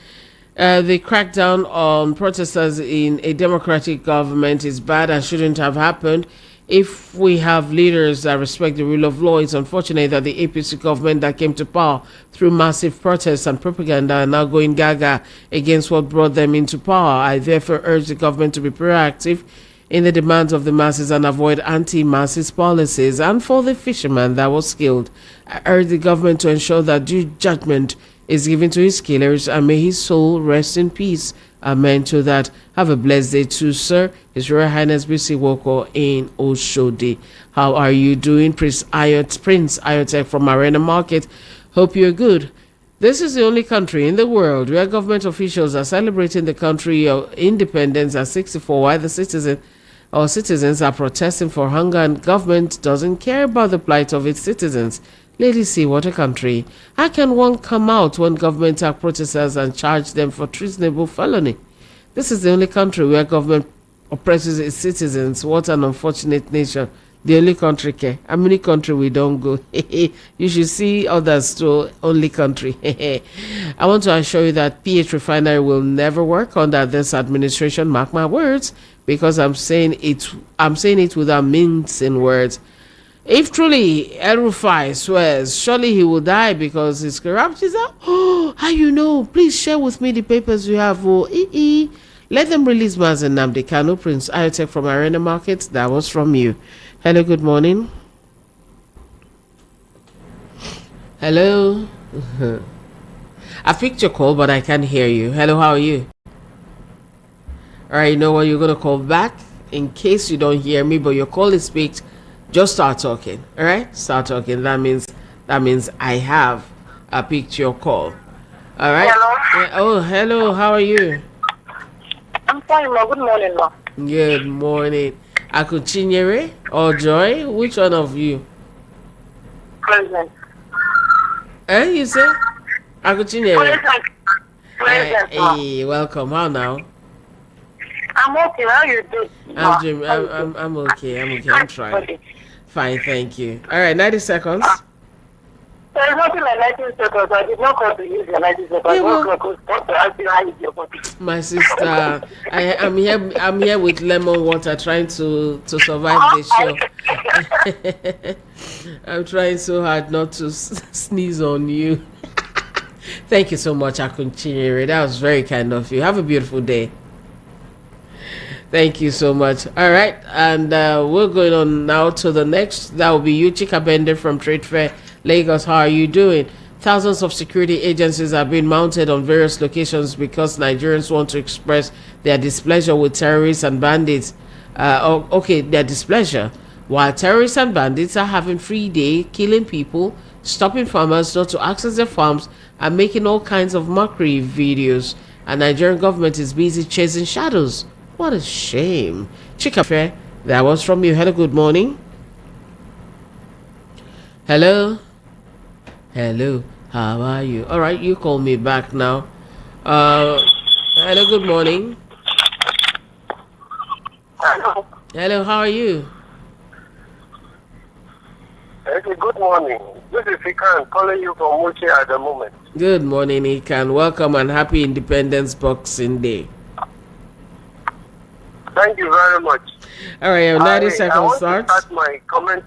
[SPEAKER 1] The crackdown on protesters in a democratic government is bad and shouldn't have happened. If we have leaders that respect the rule of law, it's unfortunate that the APC government that came to power through massive protests and propaganda are now going gaga against what brought them into power. I therefore urge the government to be proactive in the demands of the masses and avoid anti-masses policies. And for the fisherman that was killed, I urge the government to ensure that due judgment is given to his killers, and may his soul rest in peace. Amen to that. Have a blessed day too, sir. His Royal Highness B.C. Woko in Oshodi. How are you doing? Prince Ayotek from Arena Market. Hope you're good. This is the only country in the world where government officials are celebrating the country of independence at 64 while the citizens are protesting for hunger, and government doesn't care about the plight of its citizens. Ladies, see what a country. How can one come out when government attack protesters and charge them for treasonable felony? This is the only country where government oppresses its citizens. What an unfortunate nation. The only country, how many country we don't go? You should see others to only country. I want to assure you that PH refinery will never work under this administration. Mark my words, because I'm saying it without mincing words. If truly El Rufai swears, surely he will die because his corrupt is out. Oh, how you know? Please share with me the papers you have. Let them release Mazen Nnamdi Kanu. Prince Ayotek from Arena Market. That was from you. Hello, good morning. Hello. I picked your call, but I can't hear you. Hello, how are you? All right, you know what? You're going to call back in case you don't hear me, but your call is picked. Just start talking. All right? Start talking. That means I have picked your call. All right?
[SPEAKER 8] Hello.
[SPEAKER 1] Oh, hello. How are you?
[SPEAKER 8] I'm fine, ma. Good morning, ma.
[SPEAKER 1] Good morning. Akuchinyere or Joy? Which one of you?
[SPEAKER 8] Present.
[SPEAKER 1] You say? Akuchinyere.
[SPEAKER 8] Present, ma.
[SPEAKER 1] Hey, welcome. How now?
[SPEAKER 8] I'm okay. How you doing?
[SPEAKER 1] I'm okay. I'm trying. Fine, thank you. All right, 90 seconds.
[SPEAKER 8] There's nothing like 90 seconds. I did not call to use your 90 seconds.
[SPEAKER 1] My sister, I'm here with lemon water trying to survive this show. I'm trying so hard not to sneeze on you. Thank you so much, Akunchinyere. That was very kind of you. Have a beautiful day. Thank you so much. All right, and we're going on now to the next. That will be you, Chika Bender from Trade Fair, Lagos. How are you doing? Thousands of security agencies are being mounted on various locations because Nigerians want to express their displeasure with terrorists and bandits. Their displeasure. While terrorists and bandits are having free day, killing people, stopping farmers not to access their farms, and making all kinds of mockery videos. And Nigerian government is busy chasing shadows. What a shame. Chika Fair, that was from you. Hello, good morning. Hello. Hello, how are you? All right, you call me back now. Hello, good morning. Hello, how are you?
[SPEAKER 2] Okay, good morning. This is Ikan calling you from Muchi at the moment.
[SPEAKER 1] Good morning, Ikan. Welcome and happy Independence Boxing Day.
[SPEAKER 2] Thank you very much.
[SPEAKER 1] All right, you have 90
[SPEAKER 2] I
[SPEAKER 1] seconds
[SPEAKER 2] want
[SPEAKER 1] start.
[SPEAKER 2] to start my comment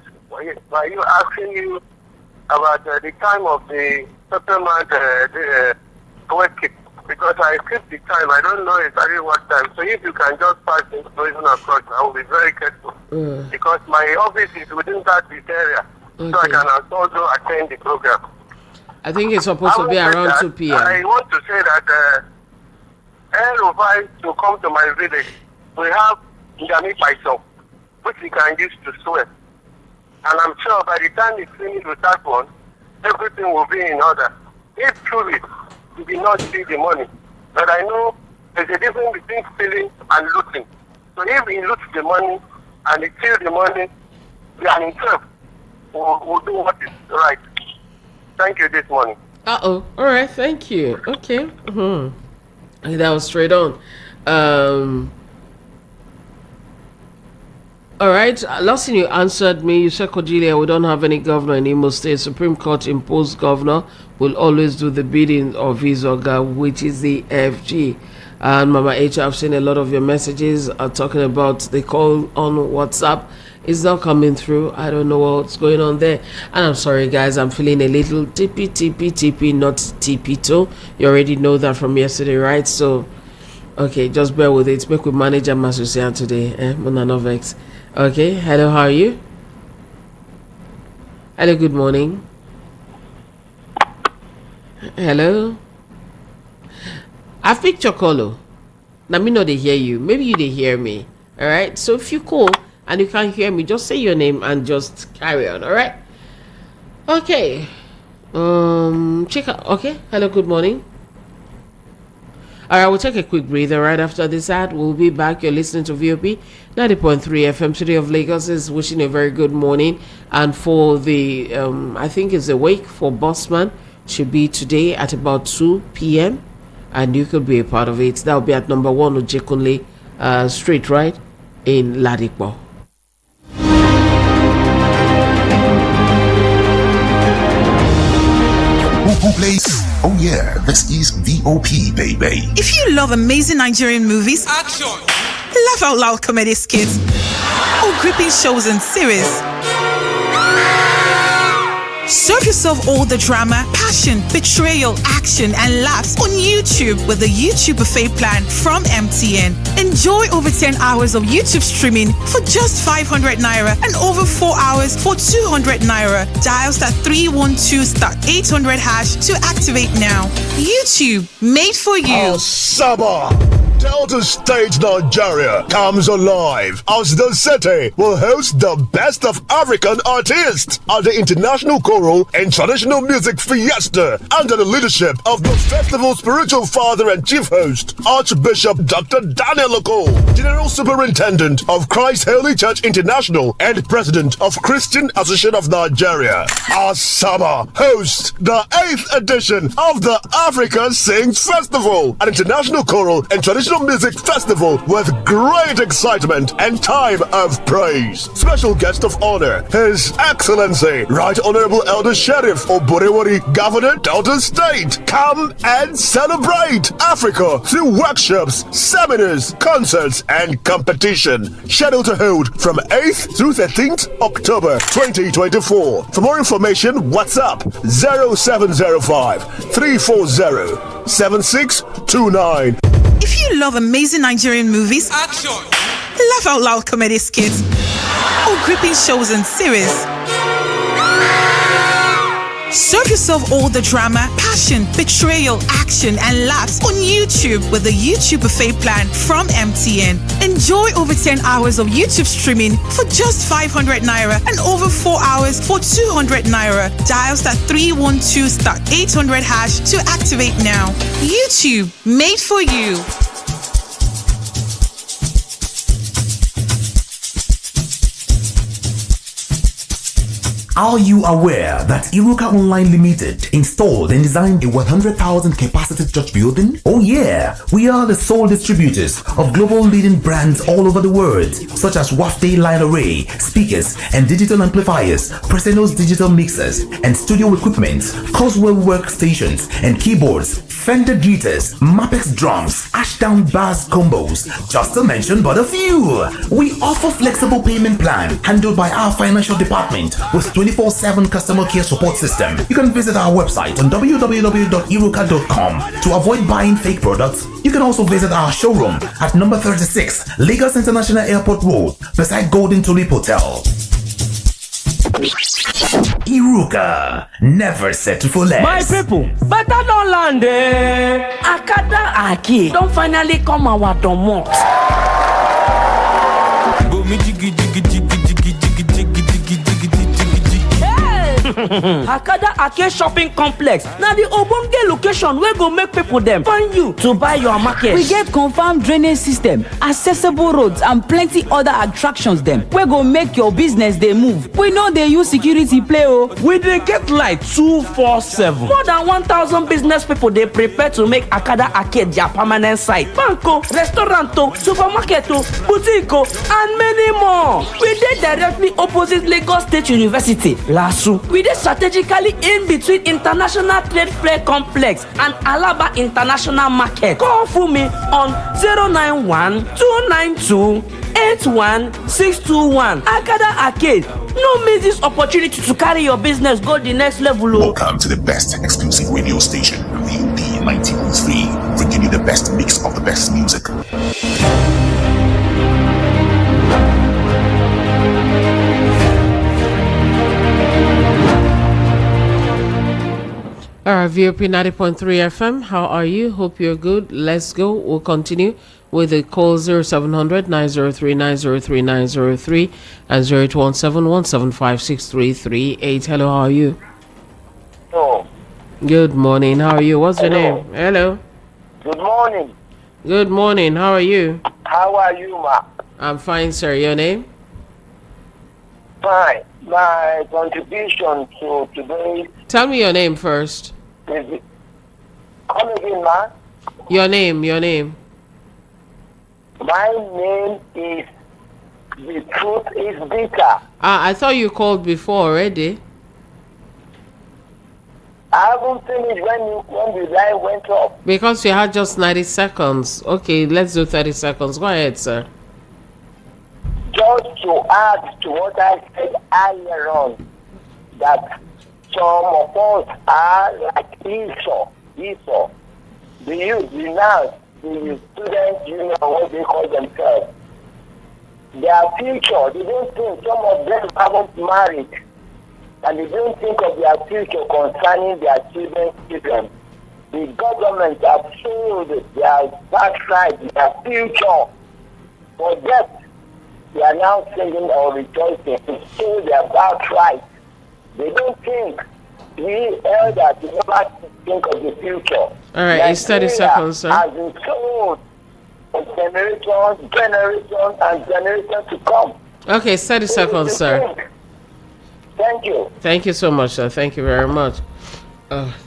[SPEAKER 2] by you asking you about the time of the settlement, the work, because I skipped the time. I don't know exactly what time. So if you can just pass the information across, I will be very careful. Because my office is within that area.
[SPEAKER 1] Okay.
[SPEAKER 2] So I can also attend the program.
[SPEAKER 1] I think it's supposed to be around 2 p.m.
[SPEAKER 2] I want to say that Rufai to come to my village. We have Ngami Paiso, which we can use to swear. And I'm sure by the time it's finished with that one, everything will be in order. If truly you did not see the money, but I know there's a difference between stealing and looting. So if he loots the money and he steals the money, we are himself will do what is right. Thank you this morning.
[SPEAKER 1] All right, thank you. Okay. That was straight on. All right, last thing you answered me, you said, Cordelia, we don't have any governor in Imo State. Supreme Court imposed governor will always do the bidding of his organ, which is the FG. And Mama H, I've seen a lot of your messages are talking about the call on WhatsApp. It's not coming through. I don't know what's going on there. And I'm sorry, guys, I'm feeling a little tippy, not tippy toe. You already know that from yesterday, right? So, okay, just bear with it. Make we manage a Masusian today. Monanovex. Okay, hello, how are you? Hello, good morning. Hello. I've picked your call. Now me know they hear you. Maybe you they hear me. All right. So if you call and you can't hear me, just say your name and just carry on. All right. Okay. Check out. Okay. Hello. Good morning. All right. We'll take a quick breather right after this ad. We'll be back. You're listening to VOP 90.3 FM. City of Lagos is wishing a very good morning. And for the I think it's a wake for Bossman should be today at about 2 p.m. and you could be a part of it. That will be at number 1 Ojekunle Street, right, in Ladipo.
[SPEAKER 3] Who plays? Oh yeah, this is VOP, baby.
[SPEAKER 4] If you love amazing Nigerian movies,
[SPEAKER 10] Action!
[SPEAKER 4] laugh out loud comedy skits, or gripping shows and series, serve yourself all the drama, passion, betrayal, action, and laughs on YouTube with the YouTube buffet plan from MTN. Enjoy over 10 hours of YouTube streaming for just 500 naira and over 4 hours for 200 naira. Dial *312*800# to activate now. YouTube, made for you.
[SPEAKER 5] Saba! Delta State Nigeria comes alive as the city will host the best of African artists at the International Choral and Traditional Music Fiesta under the leadership of the festival's spiritual father and chief host, Archbishop Dr. Daniel Oko, General Superintendent of Christ Holy Church International and President of Christian Association of Nigeria. Asaba hosts the 8th edition of the Africa Sings Festival, an international choral and traditional music festival with great excitement and time of praise. Special guest of honor, His Excellency Right Honorable Elder Sheriff Oborewari, Governor Delta State. Come and celebrate Africa through workshops, seminars, concerts, and competition. Scheduled to hold from 8th through 13th October 2024. For more information, WhatsApp 0705 340 7629.
[SPEAKER 4] If you love amazing Nigerian movies,
[SPEAKER 10] Action!
[SPEAKER 4] laugh out loud comedy skits, or gripping shows and series, serve yourself all the drama, passion, betrayal, action, and laughs on YouTube with the YouTube buffet plan from MTN. Enjoy over 10 hours of YouTube streaming for just 500 naira and over 4 hours for 200 naira. Dial *312*800# to activate now. YouTube, made for you.
[SPEAKER 3] Are you aware that Iruka Online Limited installed and designed a 100,000 capacity church building? Oh yeah, we are the sole distributors of global leading brands all over the world, such as Wafday Line Array, speakers and digital amplifiers, Preseno's digital mixers and studio equipment, Coswell workstations and keyboards, Fender guitars, Mapex drums, Ashdown bass combos, just to mention but a few. We offer flexible payment plan handled by our financial department with 24/7 customer care support system. You can visit our website on www.iruka.com to avoid buying fake products. You can also visit our showroom at number 36 Lagos International Airport Road beside Golden Tulip Hotel. Iruka, never settle for less.
[SPEAKER 10] My people, better don't land there. Akada Aki don't finally come our domot. Akada Ake Shopping Complex. Now the Obonge location where go make people them find you to buy your market.
[SPEAKER 11] We get confirmed drainage system, accessible roads and plenty other attractions them. Where go make your business they move. We know they use security play oh.
[SPEAKER 10] We they get like 247. More than 1,000 business people they prepare to make Akada Arcade their permanent site. Banco, restauranto, supermarketo, boutiqueo and many more. We did directly opposite Lagos State University, LASU. We did strategically in between International Trade Fair Complex and Alaba International Market. Call for me on 091-292-81621. Akada Arcade. No miss this opportunity to carry your business go the next level.
[SPEAKER 12] Welcome to the best exclusive radio station, VOD 90.3, bringing you the best mix of the best music.
[SPEAKER 1] All right, VOP 90.3 FM. How are you? Hope you're good. Let's go. We'll continue with the call 0700 903 903 903 and 0817 175 6338. Hello, how are you?
[SPEAKER 8] Oh.
[SPEAKER 1] Good morning. How are you? What's your
[SPEAKER 8] Hello.
[SPEAKER 1] name? Hello.
[SPEAKER 8] Good morning.
[SPEAKER 1] Good morning. How are you?
[SPEAKER 8] How are you, ma?
[SPEAKER 1] I'm fine, sir. Your name?
[SPEAKER 8] Fine. My contribution to today
[SPEAKER 1] Tell me your name first.
[SPEAKER 8] is... Come again, ma?
[SPEAKER 1] Your name.
[SPEAKER 8] My name is... The Truth is Bitter.
[SPEAKER 1] I thought you called before already.
[SPEAKER 8] I haven't finished when the line went off.
[SPEAKER 1] Because you had just 90 seconds. Okay, let's do 30 seconds. Go ahead, sir.
[SPEAKER 8] Just to add to what I said earlier on, that some of us are like Esau. The youth, the nurse, the students, you know what they call themselves. Their future, they don't think, some of them haven't married, and they don't think of their future concerning their children. The government have sold their birthright, their future for death. They are now singing or rejoicing to sold their birthright. They don't think. We elders never think of the future.
[SPEAKER 1] All right, it's 30 seconds, sir.
[SPEAKER 8] Has been sold for generations and generations to come.
[SPEAKER 1] Okay, it's 30 seconds, sir.
[SPEAKER 8] Thank you.
[SPEAKER 1] Thank you so much, sir. Thank you very much.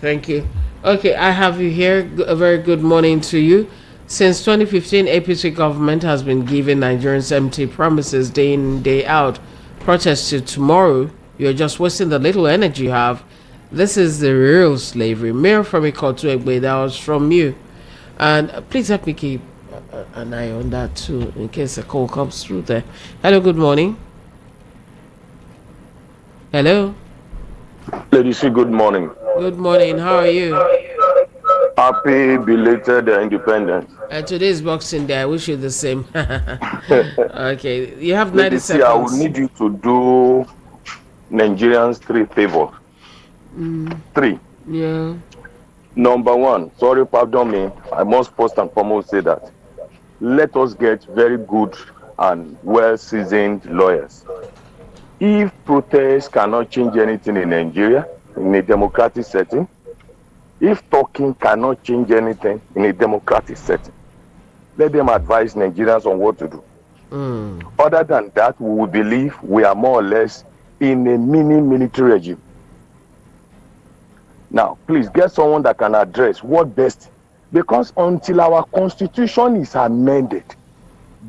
[SPEAKER 1] Thank you. Okay, I have you here. A very good morning to you. Since 2015, APC government has been giving Nigerians empty promises day in, day out. Protest to tomorrow. You're just wasting the little energy you have. This is the real slavery. Mayor from Okpei, that was from you. And please help me keep an eye on that too, in case a call comes through there. Hello, good morning. Hello.
[SPEAKER 13] Ladies, good morning.
[SPEAKER 1] Good morning. How are you?
[SPEAKER 13] Happy belated independence.
[SPEAKER 1] Today's Boxing Day. I wish you the same. Okay, you have 90 seconds.
[SPEAKER 13] I will need you to do Nigerians 3 favors. 3.
[SPEAKER 1] Yeah.
[SPEAKER 13] Number 1, sorry, pardon me. I must first and foremost say that. Let us get very good and well-seasoned lawyers. If protests cannot change anything in Nigeria, in a democratic setting, if talking cannot change anything in a democratic setting, let them advise Nigerians on what to do. Other than that, we will believe we are more or less in a mini military regime. Now, please get someone that can address what best, because until our constitution is amended,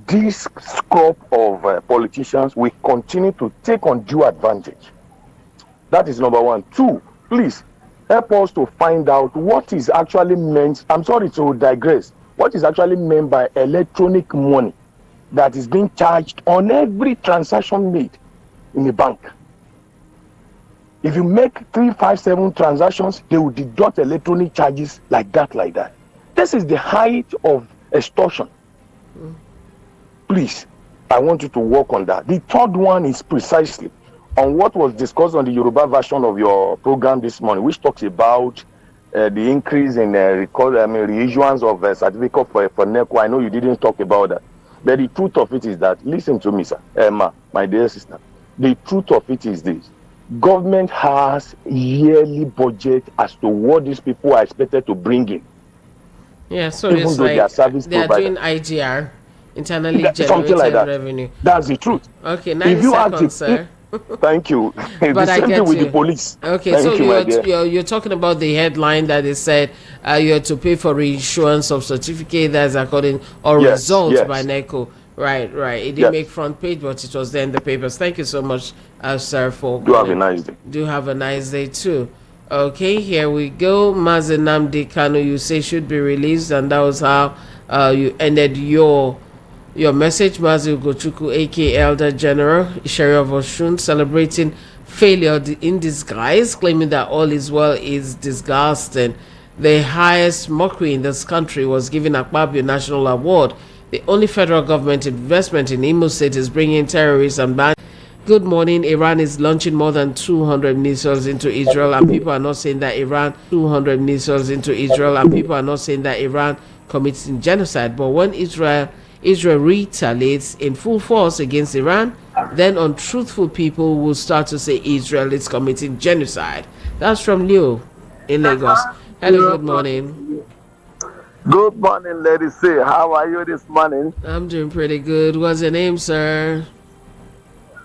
[SPEAKER 13] this crop of politicians will continue to take undue advantage. That is number one. Two, please help us to find out what is actually meant. I'm sorry to digress. What is actually meant by electronic money that is being charged on every transaction made in a bank? If you make 357 transactions, they will deduct electronic charges like that. This is the height of extortion. Please, I want you to work on that. The third one is precisely on what was discussed on the Yoruba version of your program this morning, which talks about the increase in reissuance of certificate for NECO. I know you didn't talk about that. But the truth of it is that, listen to me, sir, Emma, my dear sister. The truth of it is this. Government has yearly budget as to what these people are expected to bring in.
[SPEAKER 1] Yeah, so
[SPEAKER 13] even
[SPEAKER 1] it's
[SPEAKER 13] though
[SPEAKER 1] like
[SPEAKER 13] they are
[SPEAKER 1] doing IGR, internally
[SPEAKER 13] something
[SPEAKER 1] generated
[SPEAKER 13] like that.
[SPEAKER 1] revenue.
[SPEAKER 13] That's the truth.
[SPEAKER 1] Okay, 90 seconds, sir.
[SPEAKER 13] Thank you.
[SPEAKER 1] But
[SPEAKER 13] the same thing with the police.
[SPEAKER 1] Okay,
[SPEAKER 13] Thank
[SPEAKER 1] so
[SPEAKER 13] you,
[SPEAKER 1] you're talking about the headline that is said you have to pay for reinsurance of certificate that's according or results by NECO. Right. It didn't make front page, but it was there in the papers. Thank you so much, sir, for
[SPEAKER 13] Do have a nice day.
[SPEAKER 1] Do have a nice day too. Okay, here we go. Mazenamdi Kanu, you say should be released, and that was how you ended your message. Mazi Ugochukwu, aka Elder General Isheri of Oshun, celebrating failure in disguise, claiming that all is well is disgusting. The highest mockery in this country was giving Akpabio National Award. The only federal government investment in Imo State is bringing terrorists and ban. Good morning. Iran is launching more than 200 missiles into Israel, and people are not saying that Iran 200 missiles into Israel, and people are not saying that Iran committing genocide. But when Israel retaliates in full force against Iran, then untruthful people will start to say Israel is committing genocide. That's from Leo in Lagos. Hello, good morning.
[SPEAKER 14] Good morning, ladies. Say, how are you this morning?
[SPEAKER 1] I'm doing pretty good. What's your name, sir?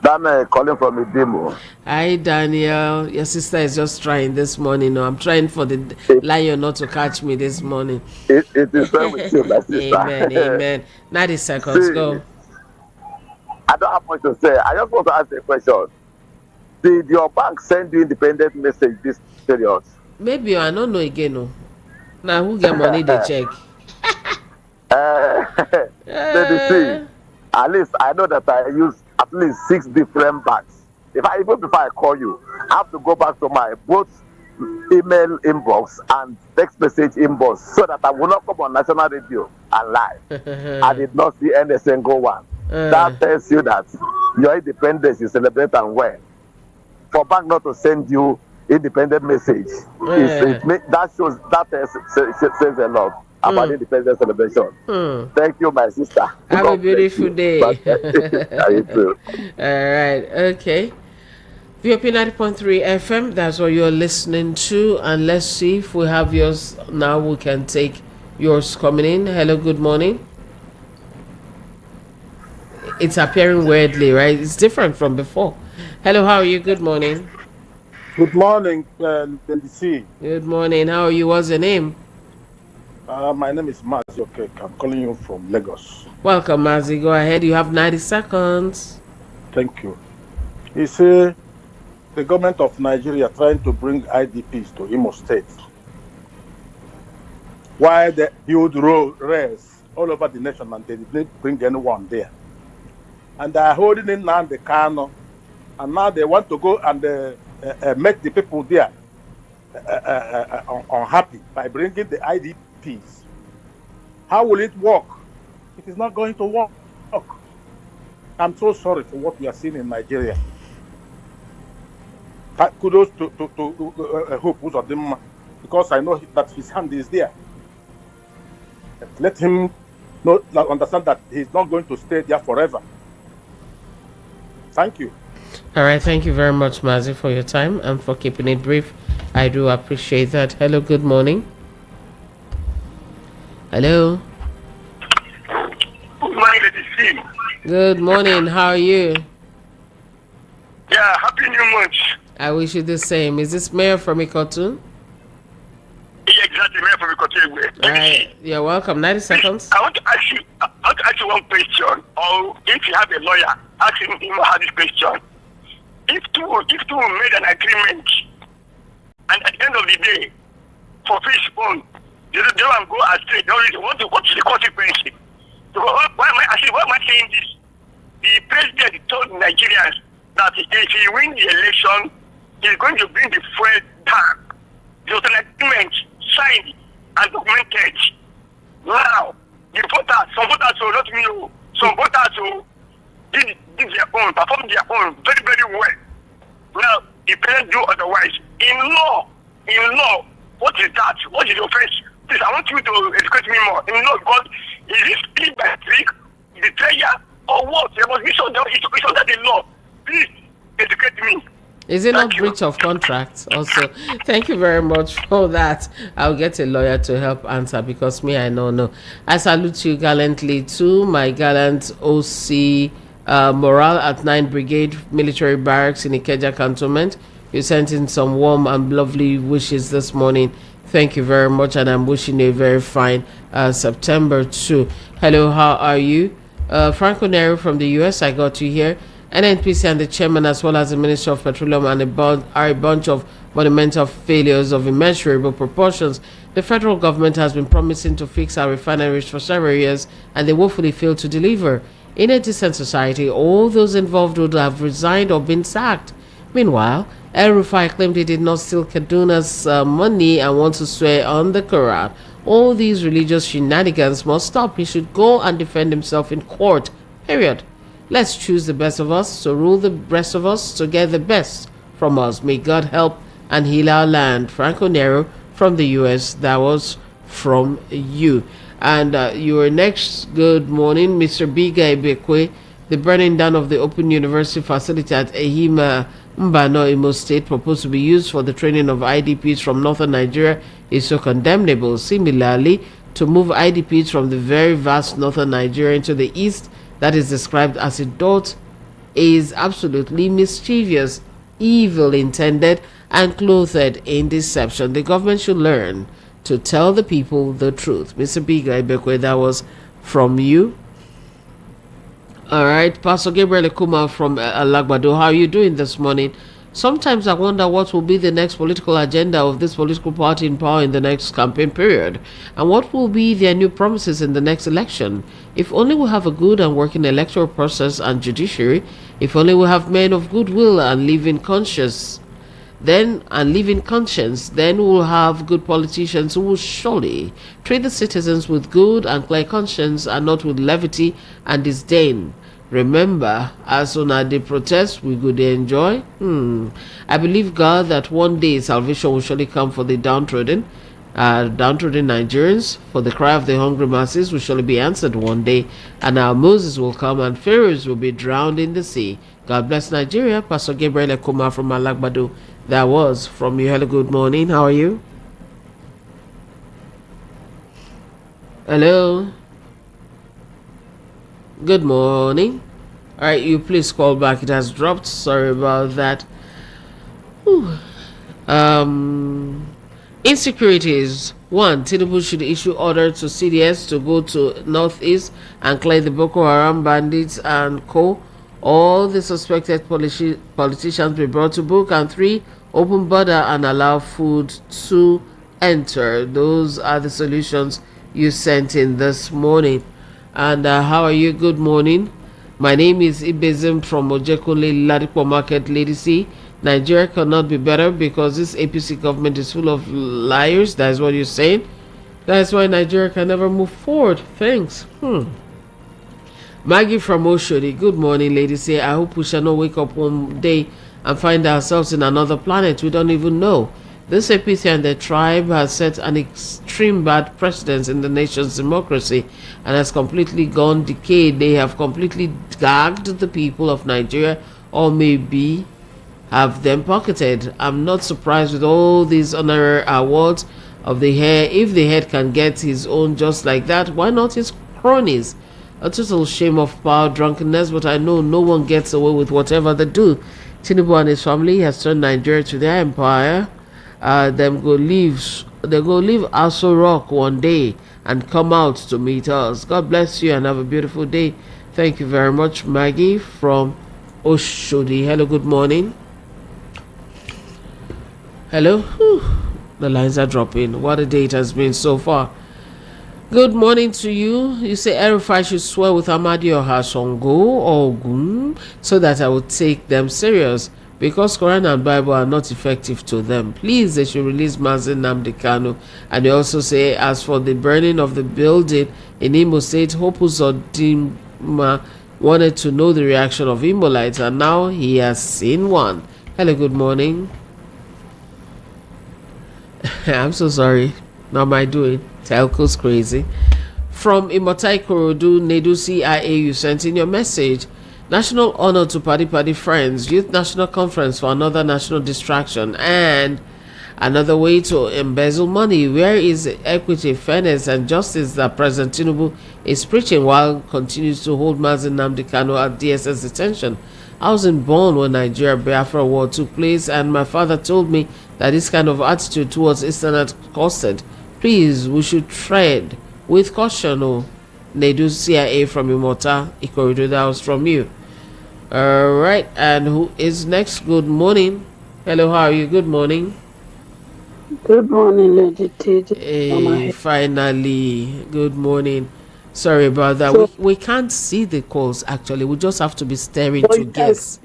[SPEAKER 14] Daniel calling from Idimo.
[SPEAKER 1] Hi, Daniel. Your sister is just trying this morning. No, I'm trying for the lion not to catch me this morning.
[SPEAKER 14] It is well with you, my sister.
[SPEAKER 1] Amen. 90 seconds. Go.
[SPEAKER 14] I don't have much to say. I just want to ask a question. Did your bank send you independent message this period?
[SPEAKER 1] Maybe I don't know again. No. Now who get money they check?
[SPEAKER 14] Let me see. At least I know that I use at least 6 different banks. Even before I call you, I have to go back to my both email inbox and text message inbox so that I will not come on national radio and lie. I did not see any single one. That tells you that your independence you celebrate and when. For bank not to send you independent message, that shows that says a lot about independence celebration. Thank you, my sister.
[SPEAKER 1] Have a beautiful day.
[SPEAKER 14] You too.
[SPEAKER 1] All right, okay. VOP 90.3 FM, that's what you're listening to. And let's see if we have yours now. We can take yours coming in. Hello, good morning. It's appearing weirdly, right? It's different from before. Hello, how are you? Good morning.
[SPEAKER 15] Good morning, NDC.
[SPEAKER 1] Good morning. How are you? What's your name?
[SPEAKER 15] My name is Mazi Okpei. I'm calling you from Lagos.
[SPEAKER 1] Welcome, Mazi. Go ahead. You have 90 seconds.
[SPEAKER 15] Thank you. You see, the government of Nigeria trying to bring IDPs to Imo State. Why they build roads all over the nation and they didn't bring anyone there. And they are holding in now the Kano. And now they want to go and make the people there unhappy by bringing the IDPs. How will it work? It is not going to work. I'm so sorry for what we are seeing in Nigeria. Kudos to Hope Uzodinma, because I know that his hand is there. Let him understand that he's not going to stay there forever. Thank you.
[SPEAKER 1] All right, thank you very much, Mazi, for your time and for keeping it brief. I do appreciate that. Hello, good morning. Hello.
[SPEAKER 2] Good morning, Lady Sim.
[SPEAKER 1] Good morning. How are you?
[SPEAKER 2] Yeah, happy new month.
[SPEAKER 1] I wish you the same. Is this Mayor from Ikotun?
[SPEAKER 2] Yeah, exactly, Mayor from Okpei.
[SPEAKER 1] All right, you're welcome. 90 seconds.
[SPEAKER 2] I want to ask you one question. Or if you have a lawyer, ask him how this question. If two made an agreement, and at the end of the day, for fish bone, they don't go astray. What is the consequence? So why am I saying this? The president told Nigerians that if he wins the election, he's going to bring the fuel down. There was an agreement signed and documented. Now, some voters will not know. Some voters will did their own, perform their own very, very well. Now, the president do otherwise. In law, what is that? What is the offense? Please, I want you to educate me more. In law, God, is this click by click, betrayal, or what? There must be something. It's under the law. Please, educate me.
[SPEAKER 1] Is it not breach of contract also? Thank you very much for that. I'll get a lawyer to help answer because me, I don't know. I salute you gallantly too, my gallant OC Morale at 9 Brigade Military Barracks in Ikeja Cantonment. You sent in some warm and lovely wishes this morning. Thank you very much, and I'm wishing you a very fine September too. Hello, how are you? Franco Nero from the US, I got you here. NNPC and the chairman, as well as the Minister of Petroleum, are a bunch of monumental failures of immeasurable proportions. The federal government has been promising to fix our refineries for several years, and they woefully failed to deliver. In a decent society, all those involved would have resigned or been sacked. Meanwhile, El Rufai claimed he did not steal Kaduna's money and wants to swear on the Quran. All these religious shenanigans must stop. He should go and defend himself in court. Period. Let's choose the best of us to rule the rest of us to get the best from us. May God help and heal our land. Franco Nero from the US. That was from you. And you are next. Good morning, Mr. Biga Ibekwe. The burning down of the Open University facility at Ehima, Mbano, Imo State, proposed to be used for the training of IDPs from northern Nigeria is so condemnable. Similarly, to move IDPs from the very vast northern Nigeria into the east, that is described as a dot, is absolutely mischievous, evil intended, and clothed in deception. The government should learn to tell the people the truth. Mr. Biga Ibekwe, that was from you. All right, Pastor Gabriel Ekuma from Alagbado, how are you doing this morning? Sometimes I wonder what will be the next political agenda of this political party in power in the next campaign period, and what will be their new promises in the next election. If only we have a good and working electoral process and judiciary, if only we have men of goodwill and living conscience, then we'll have good politicians who will surely treat the citizens with good and clear conscience and not with levity and disdain. Remember, as soon as they protest, we go to enjoy. I believe God that one day salvation will surely come for the downtrodden Nigerians, for the cry of the hungry masses will surely be answered one day, and our Moses will come and Pharaohs will be drowned in the sea. God bless Nigeria. Pastor Gabriel Ekuma from Alagbado. That was from you. Hello, good morning. How are you? Hello. Good morning. All right, you please call back. It has dropped. Sorry about that. Insecurities. 1. Tinubu should issue order to CDS to go to Northeast and clear the Boko Haram bandits and co. All the suspected politicians be brought to book. And 3. Open border and allow food to enter. Those are the solutions you sent in this morning. And how are you? Good morning. My name is Ibezim from Ojekole Ladipo Market, Lady C. Nigeria cannot be better because this APC government is full of liars. That is what you're saying. That's why Nigeria can never move forward. Thanks. Maggie from Oshodi. Good morning, Lady C. I hope we shall not wake up one day and find ourselves in another planet we don't even know. This APC and their tribe has set an extreme bad precedent in the nation's democracy and has completely gone decayed. They have completely gagged the people of Nigeria, or maybe have them pocketed. I'm not surprised with all these honorary awards of the head. If the head can get his own just like that, why not his cronies? A total shame of power drunkenness, but I know no one gets away with whatever they do. Tinubu and his family has turned Nigeria to their empire. They go leave Aso Rock one day and come out to meet us. God bless you and have a beautiful day. Thank you very much, Maggie from Oshodi. Hello, good morning. Hello. Whew. The lines are dropping. What a day it has been so far. Good morning to you. You say Erufai should swear with Amadi or Hasongo or Ogun so that I will take them serious, because Quran and Bible are not effective to them. Please, they should release Mazen Nnamdi Kanu. And they also say, as for the burning of the building in Imo State, Hopus Odima wanted to know the reaction of Imolites, and now he has seen one. Hello, good morning. I'm so sorry. Not my doing. Telco's crazy. From Imotai Korodu, Nedu CIA, you sent in your message. National honor to Paddy friends. Youth National Conference for another national distraction and another way to embezzle money. Where is the equity, fairness, and justice that President Tinubu is preaching while continues to hold Mazen Nnamdi Kanu at DSS detention? I wasn't born when Nigeria Biafra war took place, and my father told me that this kind of attitude towards Eastern had costed. Please, we should tread with caution. Oh, Nedu CIA from Imota Ikorido, that was from you. All right, and who is next? Good morning. Hello, how are you? Good morning.
[SPEAKER 16] Good morning, Lady TJ.
[SPEAKER 1] Hey, finally, good morning. Sorry about that.
[SPEAKER 16] So,
[SPEAKER 1] we can't see the calls actually. We just have to be staring to guess.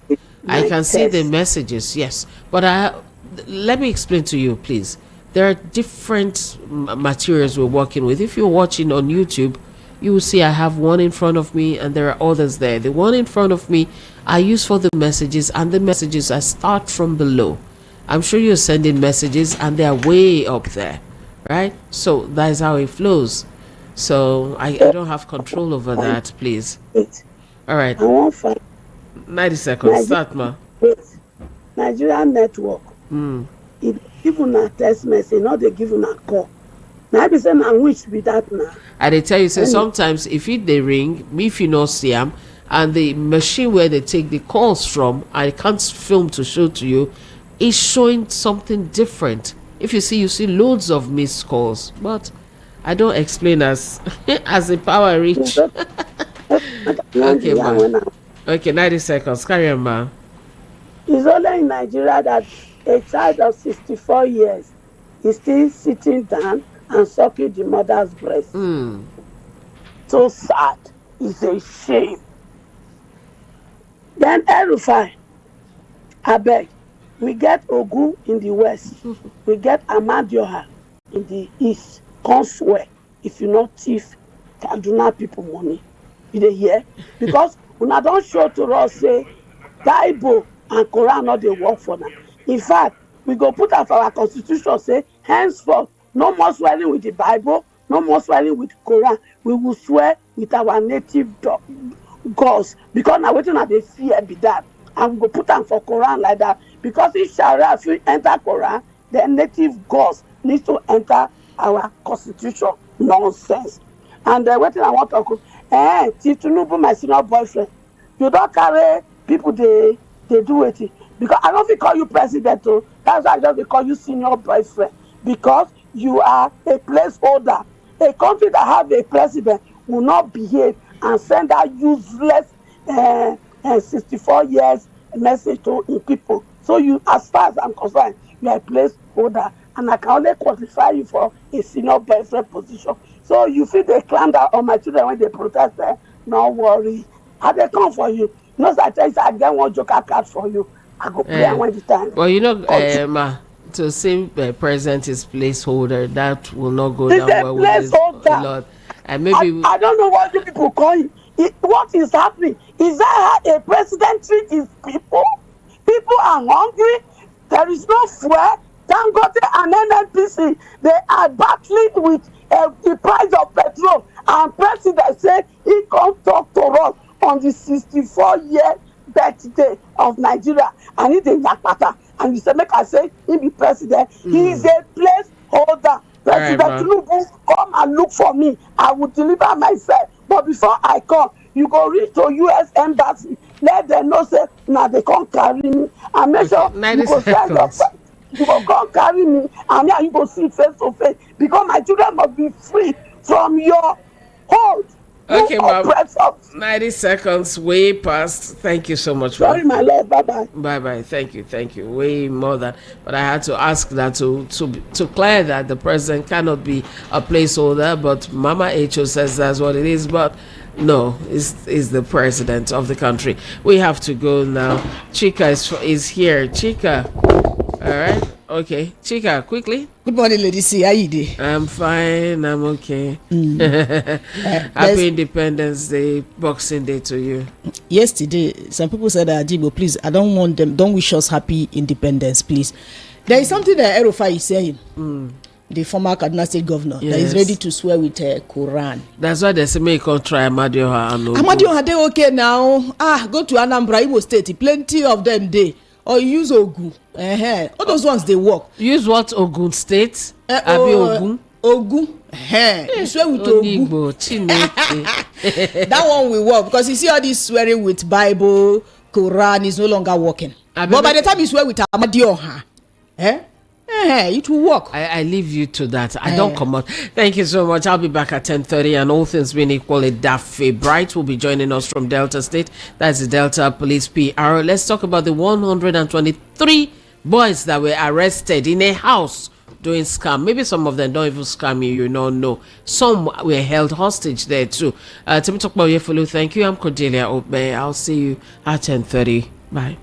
[SPEAKER 1] I can see the messages, yes, but let me explain to you, please. There are different materials we're working with. If you're watching on YouTube, you will see I have one in front of me and there are others there. The one in front of me I use for the messages, and the messages I start from below. I'm sure you're sending messages and they're way up there, right? So that is how it flows. So I don't have control over that, please. All right.
[SPEAKER 16] I want
[SPEAKER 1] 90 seconds. Start, ma.
[SPEAKER 16] Nigerian network. If give una text message, not they give una call. Now I be saying I wish be that now.
[SPEAKER 1] And they tell you, say sometimes if they ring, if you not see them, and the machine where they take the calls from, I can't film to show to you, is showing something different. If you see loads of missed calls, but I don't explain as as a power reach. Okay, man. Okay, 90 seconds. Carry on, man.
[SPEAKER 16] It's only in Nigeria that a child of 64 years is still sitting down and sucking the mother's breast. So sad. It's a shame. Then Erufai, abeg, we get Ogun in the west. We get Amadioha in the east. Come swear if you not thief Kaduna people money. You dey hear? Because una don show to us say Bible and Quran not dey work for them. In fact, we go put am for our constitution say henceforth no more swearing with the Bible, no more swearing with Quran. We will swear with our native gods, because na wetin I dey fear be that, and we go put am for Quran like that, because if Sharia fit enter Quran, then native gods need to enter our constitution. Nonsense. And wetin I want to talk, Tinubu my senior boyfriend, you don carry people dey do wetin, because I no fit call you president o, that's why I just dey call you senior boyfriend, because you are a placeholder. A country that have a president will not behave and send that useless 64 years message to in people. So you, as far as I'm concerned, you are a placeholder, and I can only qualify you for a senior boyfriend position. So you feel they climb down on my children when they protest there, no worry. I dey come for you. No, I tell you, I get one joker card for you. I go play when the time.
[SPEAKER 1] Well, you know, to say present is placeholder, that will not go down well with a lot. And maybe
[SPEAKER 16] I don't know what you people call it. What is happening? Is that how a president treats his people? People are hungry. There is no fuel. Dangote and NNPC, they are battling with the price of petrol. And president said he come talk to us on the 64-year birthday of Nigeria, and he did yakpata. And he said, make I say he be president. He is a placeholder. President Tinubu, come and look for me. I will deliver myself. But before I come, you go reach to US embassy, let them know say na they can't carry me, and make sure
[SPEAKER 1] 90
[SPEAKER 16] you go send your
[SPEAKER 1] seconds.
[SPEAKER 16] you go come carry me, and now you go see face to face, because my children must be free from your hold.
[SPEAKER 1] Okay, ma'am.
[SPEAKER 16] Oppressors.
[SPEAKER 1] 90 seconds, way past. Thank you so much.
[SPEAKER 16] Sorry, my love. Bye-bye.
[SPEAKER 1] Bye-bye. Thank you. Way more than. But I had to ask that to clear that the president cannot be a placeholder. But Mama H.O. says that's what it is. But no, is the president of the country. We have to go now. Chika is here. Chika. All right. Okay. Chika, quickly.
[SPEAKER 17] Good morning, Lady C. How you doing?
[SPEAKER 1] I'm fine. I'm okay. Happy Independence Day, Boxing Day to you.
[SPEAKER 17] Yesterday, some people said, Adibo, please, I don't want them. Don't wish us happy independence, please. There is something that Erufai is saying. The former Kaduna State governor that is ready to swear with Quran.
[SPEAKER 1] That's why they say make on try Amadioha.
[SPEAKER 17] Amadioha, they okay now. Go to Anambra, Imo State. Plenty of them there. Or use Ogun. All those ones they work.
[SPEAKER 1] Use what Ogun State? Abi Ogun.
[SPEAKER 17] Ogun. You swear with Ogun. That one will work because you see all this swearing with Bible, Quran is no longer working. But by the time you swear with Amadioha, it will work.
[SPEAKER 1] I leave you to that. I don't come out. Thank you so much. I'll be back at 10:30, and all things being equal, Daffy Bright will be joining us from Delta State. That's the Delta Police PR. Let's talk about the 123 boys that were arrested in a house doing scam. Maybe some of them don't even scam you, you don't know. Some were held hostage there too. Tell me talk about Yefulu. Thank you. I'm Cordelia Okpei. I'll see you at 10:30. Bye.